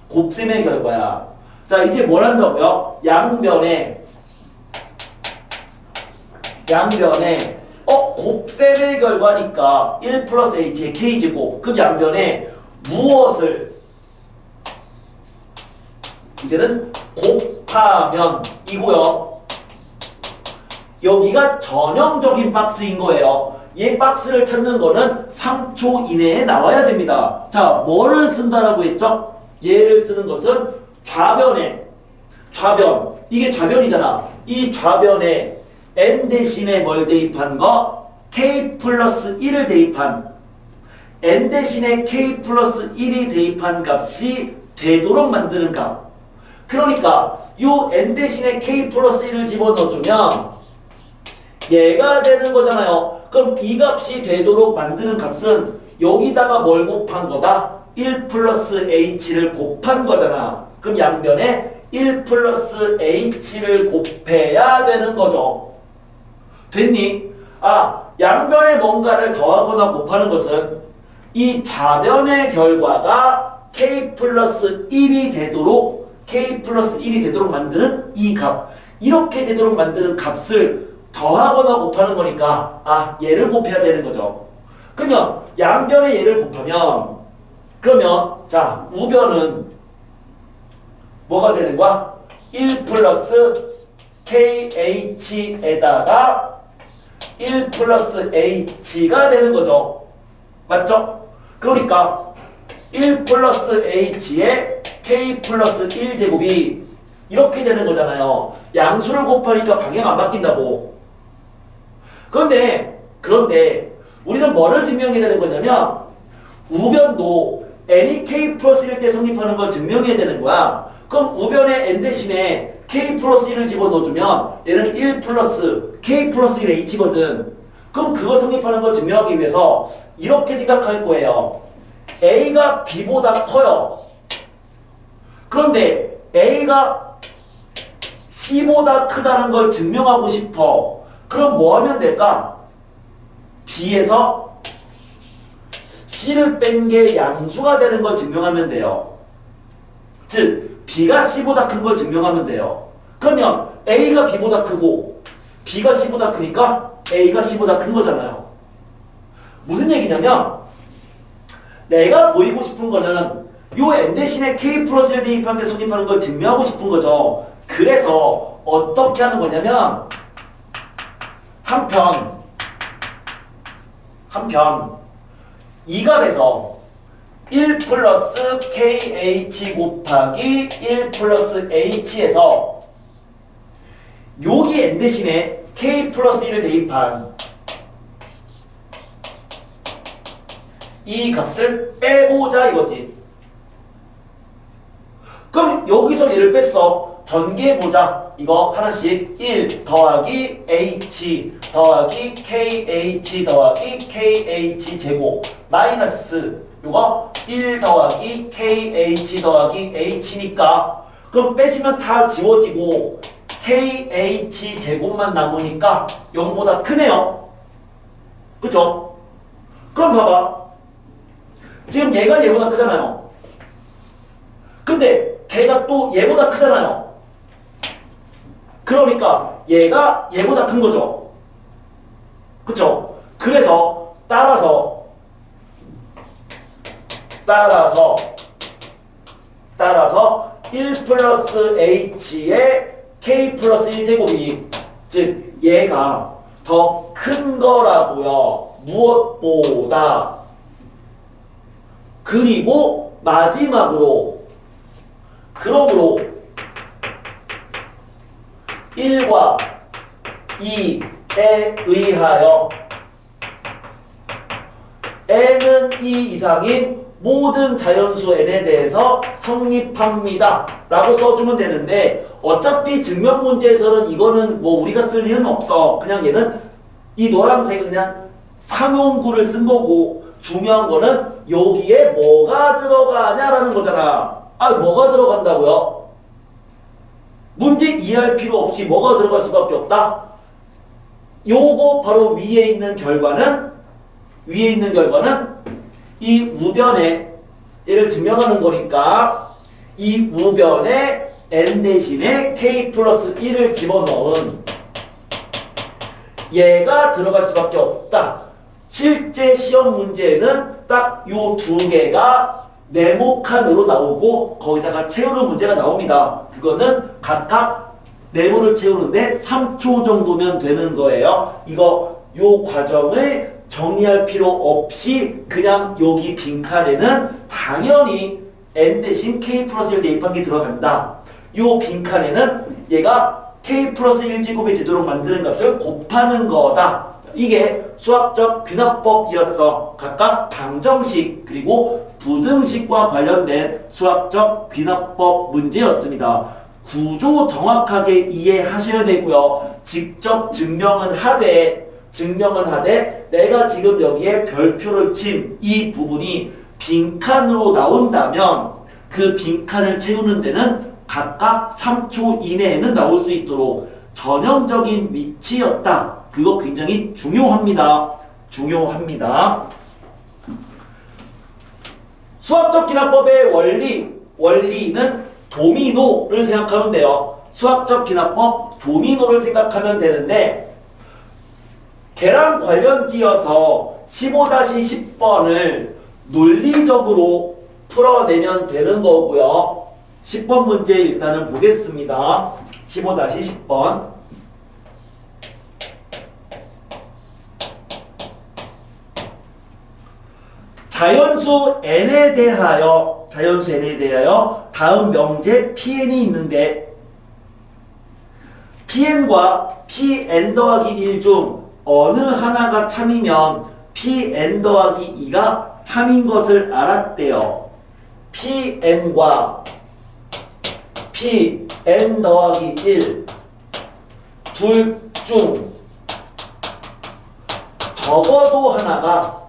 곱셈의 결과야. 자, 이제 뭘 한다고요? 양변에 곱셈의 결과니까 1 플러스 h의 k제곱 그 양변에 무엇을 이제는 곱하면 이고요. 여기가 전형적인 박스인 거예요. 이 박스를 찾는 거는 3초 이내에 나와야 됩니다. 자, 뭐를 쓴다라고 했죠? 얘를 쓰는 것은 좌변에 이게 좌변이잖아. 이 좌변에 n 대신에 뭘 대입한 거? k 플러스 1을 대입한 n 대신에 k 플러스 1이 대입한 값이 되도록 만드는 값. 그러니까 요 n 대신에 k 플러스 1을 집어넣어주면 얘가 되는 거잖아요. 그럼 이 값이 되도록 만드는 값은 여기다가 뭘 곱한 거다? 1 플러스 h를 곱한 거잖아. 그럼 양변에 1 플러스 h를 곱해야 되는 거죠. 됐니? 아, 양변에 뭔가를 더하거나 곱하는 것은 이 좌변의 결과가 k 플러스 1이 되도록 만드는 이 값. 이렇게 되도록 만드는 값을 더하거나 곱하는 거니까 아, 얘를 곱해야 되는 거죠. 그러면 양변에 얘를 곱하면 그러면 자, 우변은 뭐가 되는 거야? 1 플러스 kh에다가 1 플러스 h가 되는 거죠. 맞죠? 그러니까 1 플러스 h에 k 플러스 1제곱이 이렇게 되는 거잖아요. 양수를 곱하니까 방향 안 바뀐다고. 그런데 우리는 뭐를 증명해야 되는 거냐면 우변도 n이 k 플러스 1일 때 성립하는 걸 증명해야 되는 거야. 그럼 우변에 n 대신에 k 플러스 1을 집어넣어주면 얘는 1 플러스 k 플러스 1 h거든. 그럼 그거 성립하는 걸 증명하기 위해서 이렇게 생각할 거예요. a가 b보다 커요. 그런데 a가 c보다 크다는 걸 증명하고 싶어. 그럼 뭐 하면 될까? b에서 c를 뺀 게 양수가 되는 걸 증명하면 돼요. 즉 b가 c보다 큰 걸 증명하면 돼요. 그러면 a가 b보다 크고 b가 c보다 크니까 a가 c보다 큰 거잖아요. 무슨 얘기냐면 내가 보이고 싶은 거는 요 n 대신에 k 플러스 1 대입한 게 성립하는 걸 증명하고 싶은 거죠. 그래서 어떻게 하는 거냐면 한편 이 값에서 1 플러스 kh 곱하기 1 플러스 h에서 여기 n 대신에 k 플러스 1을 대입한 이 값을 빼보자 이거지. 그럼 여기서 얘를 뺐어. 전개해보자. 이거 하나씩 1 더하기 h 더하기 kh 더하기 kh 제곱 마이너스 요거 1 더하기 kh 더하기 h니까 그럼 빼주면 다 지워지고 KH 제곱만 남으니까 0보다 크네요. 그쵸? 그럼 봐봐. 지금 얘가 얘보다 크잖아요. 근데 걔가 또 얘보다 크잖아요. 그러니까 얘가 얘보다 큰 거죠. 그쵸? 그래서 따라서 1 플러스 h의 k 플러스 1제곱이 즉 얘가 더 큰 거라고요. 무엇보다. 그리고 마지막으로 그러므로 1과 2에 의하여 n은 2 이상인 모든 자연수 n에 대해서 성립합니다 라고 써주면 되는데, 어차피 증명 문제에서는 이거는 뭐 우리가 쓸 일은 없어. 그냥 얘는 이 노란색은 그냥 상용구를 쓴 거고, 중요한 거는 여기에 뭐가 들어가냐라는 거잖아. 아, 뭐가 들어간다고요? 문제 이해할 필요 없이 뭐가 들어갈 수밖에 없다? 요거 바로 위에 있는 결과는 이 우변에 얘를 증명하는 거니까 이 우변에 n 대신에 k 플러스 1을 집어넣은 얘가 들어갈 수밖에 없다. 실제 시험 문제에는 딱 요 두 개가 네모칸으로 나오고 거기다가 채우는 문제가 나옵니다. 그거는 각각 네모를 채우는데 3초 정도면 되는 거예요. 요 과정을 정리할 필요 없이 그냥 여기 빈칸에는 당연히 n 대신 k 플러스 1 대입한 게 들어간다. 요 빈칸에는 얘가 k 플러스 1제곱이 되도록 만드는 값을 곱하는 거다. 이게 수학적 귀납법이었어. 각각 방정식 그리고 부등식과 관련된 수학적 귀납법 문제였습니다. 구조 정확하게 이해하셔야 되고요. 직접 증명은 하되 내가 지금 여기에 별표를 친 이 부분이 빈칸으로 나온다면 그 빈칸을 채우는 데는 각각 3초 이내에는 나올 수 있도록 전형적인 위치였다. 그거 굉장히 중요합니다. 수학적 기납법의 원리는 도미노를 생각하면 돼요. 수학적 기납법 도미노를 생각하면 되는데, 걔랑 관련지어서 15-10번을 논리적으로 풀어내면 되는 거고요. 10번 문제 일단은 보겠습니다. 15-10번. 자연수 n에 대하여 다음 명제 pn이 있는데, pn과 pn 더하기 1 중 어느 하나가 참이면 pn 더하기 2가 참인 것을 알았대요. pn과 pn 더하기 1 둘 중 적어도 하나가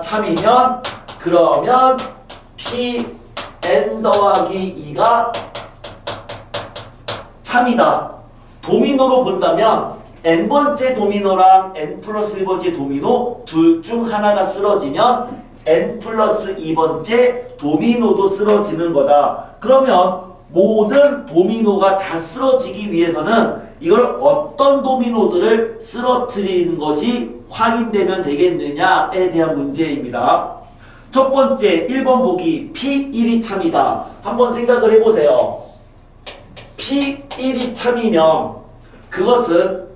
참이면 그러면 pn 더하기 2가 참이다. 도미노로 본다면 n번째 도미노랑 n 플러스 1번째 도미노 둘 중 하나가 쓰러지면 n 플러스 2번째 도미노도 쓰러지는 거다. 그러면 모든 도미노가 다 쓰러지기 위해서는 이걸 어떤 도미노들을 쓰러뜨리는 것이 확인되면 되겠느냐에 대한 문제입니다. 첫 번째 1번 보기 P1이 참이다. 한번 생각을 해보세요. P1이 참이면 그것은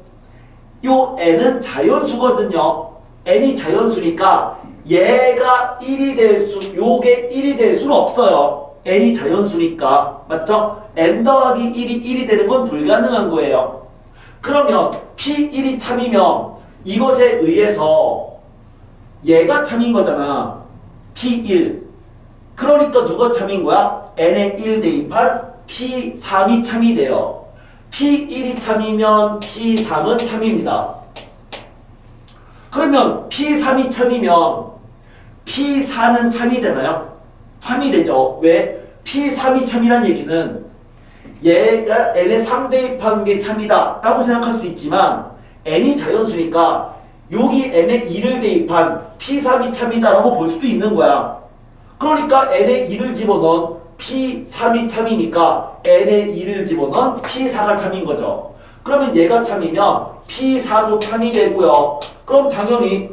요 n은 자연수거든요. n이 자연수니까 얘가 1이 요게 1이 될 수는 없어요. n이 자연수니까. 맞죠? n 더하기 1이 되는 건 불가능한 거예요. 그러면 P1이 참이면 이것에 의해서 얘가 참인 거잖아. P1. 그러니까 누가 참인 거야? n에 1 대입한 P3이 참이 돼요. P1이 참이면 P3은 참입니다. 그러면 P3이 참이면 P4는 참이 되나요? 참이 되죠. 왜? P3이 참이란 얘기는 얘가 n의 3 대입한 게 참이다 라고 생각할 수도 있지만 n이 자연수니까 여기 n에 2를 대입한 p3이 참이다 라고 볼 수도 있는 거야. 그러니까 n에 2를 집어넣은 p3이 참이니까 n에 2를 집어넣은 p4가 참인 거죠. 그러면 얘가 참이면 p4도 참이 되고요. 그럼 당연히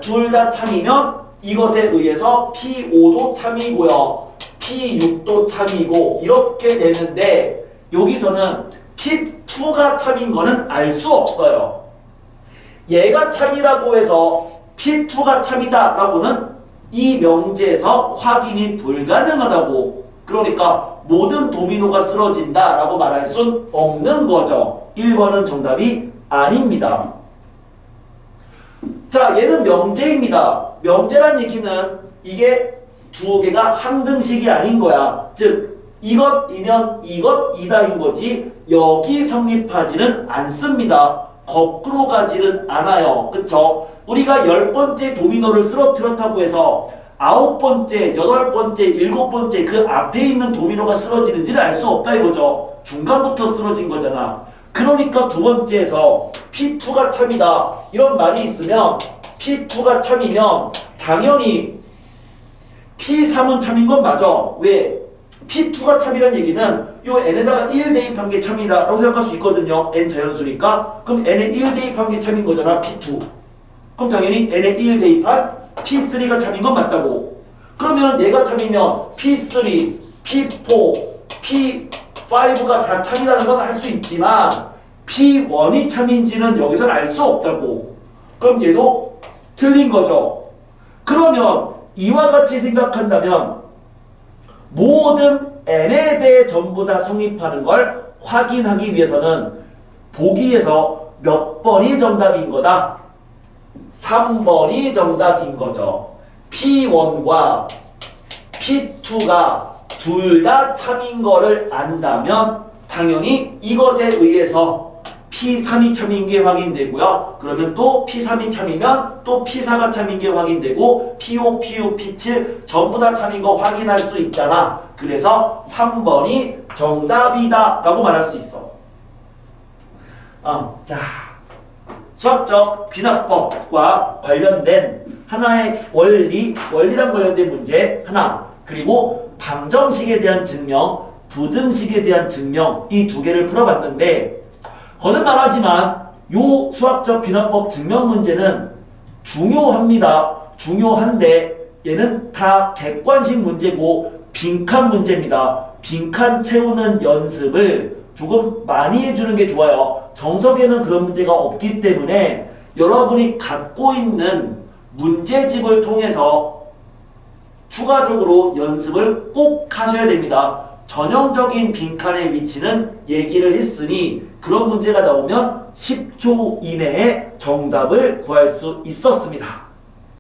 둘 다 참이면 이것에 의해서 p5도 참이고요. p6도 참이고 이렇게 되는데 여기서는 p2가 참인 거는 알 수 없어요. 얘가 참이라고 해서 p2가 참이다 라고는 이 명제에서 확인이 불가능하다고. 그러니까 모든 도미노가 쓰러진다 라고 말할 순 없는 거죠. 1번은 정답이 아닙니다. 자, 얘는 명제입니다. 명제란 얘기는 이게 두 개가 항등식이 아닌 거야. 즉 이것이면 이것이다인 거지 여기 성립하지는 않습니다. 거꾸로 가지는 않아요. 그쵸? 우리가 10번째 도미노를 쓰러뜨렸다고 해서 9번째, 8번째, 7번째 그 앞에 있는 도미노가 쓰러지는지를 알 수 없다 이거죠. 중간부터 쓰러진 거잖아. 그러니까 두 번째에서 P2가 참이다 이런 말이 있으면 P2가 참이면 당연히 P3은 참인 건 맞아. 왜? P2가 참이란 얘기는 요 n에다가 1 대입한 게 참이다 라고 생각할 수 있거든요. n 자연수니까. 그럼 n에 1 대입한 게 참인 거잖아. P2. 그럼 당연히 n에 1 대입한 P3가 참인 건 맞다고. 그러면 얘가 참이면 P3, P4, P5가 다 참이라는 건 할 수 있지만 P1이 참인지는 여기서는 알 수 없다고. 그럼 얘도 틀린 거죠. 그러면 이와 같이 생각한다면 모든 n에 대해 전부 다 성립하는 걸 확인하기 위해서는 보기에서 몇 번이 정답인 거다? 3번이 정답인 거죠. P1과 P2가 둘 다 참인 거를 안다면 당연히 이것에 의해서 P3이 참인 게 확인되고요. 그러면 또 P3이 참이면 또 P4가 참인 게 확인되고 P5, P6, P7 전부 다 참인 거 확인할 수 있잖아. 그래서 3번이 정답이다 라고 말할 수 있어. 자, 수학적 귀납법과 관련된 하나의 원리랑 관련된 문제 하나, 그리고 방정식에 대한 증명, 부등식에 대한 증명 이 두 개를 풀어봤는데 거듭말하지만 요 수학적 귀납법 증명 문제는 중요합니다. 중요한데 얘는 다 객관식 문제고 빈칸 문제입니다. 빈칸 채우는 연습을 조금 많이 해주는 게 좋아요. 정석에는 그런 문제가 없기 때문에 여러분이 갖고 있는 문제집을 통해서 추가적으로 연습을 꼭 하셔야 됩니다. 전형적인 빈칸의 위치는 얘기를 했으니 그런 문제가 나오면 10초 이내에 정답을 구할 수 있었습니다.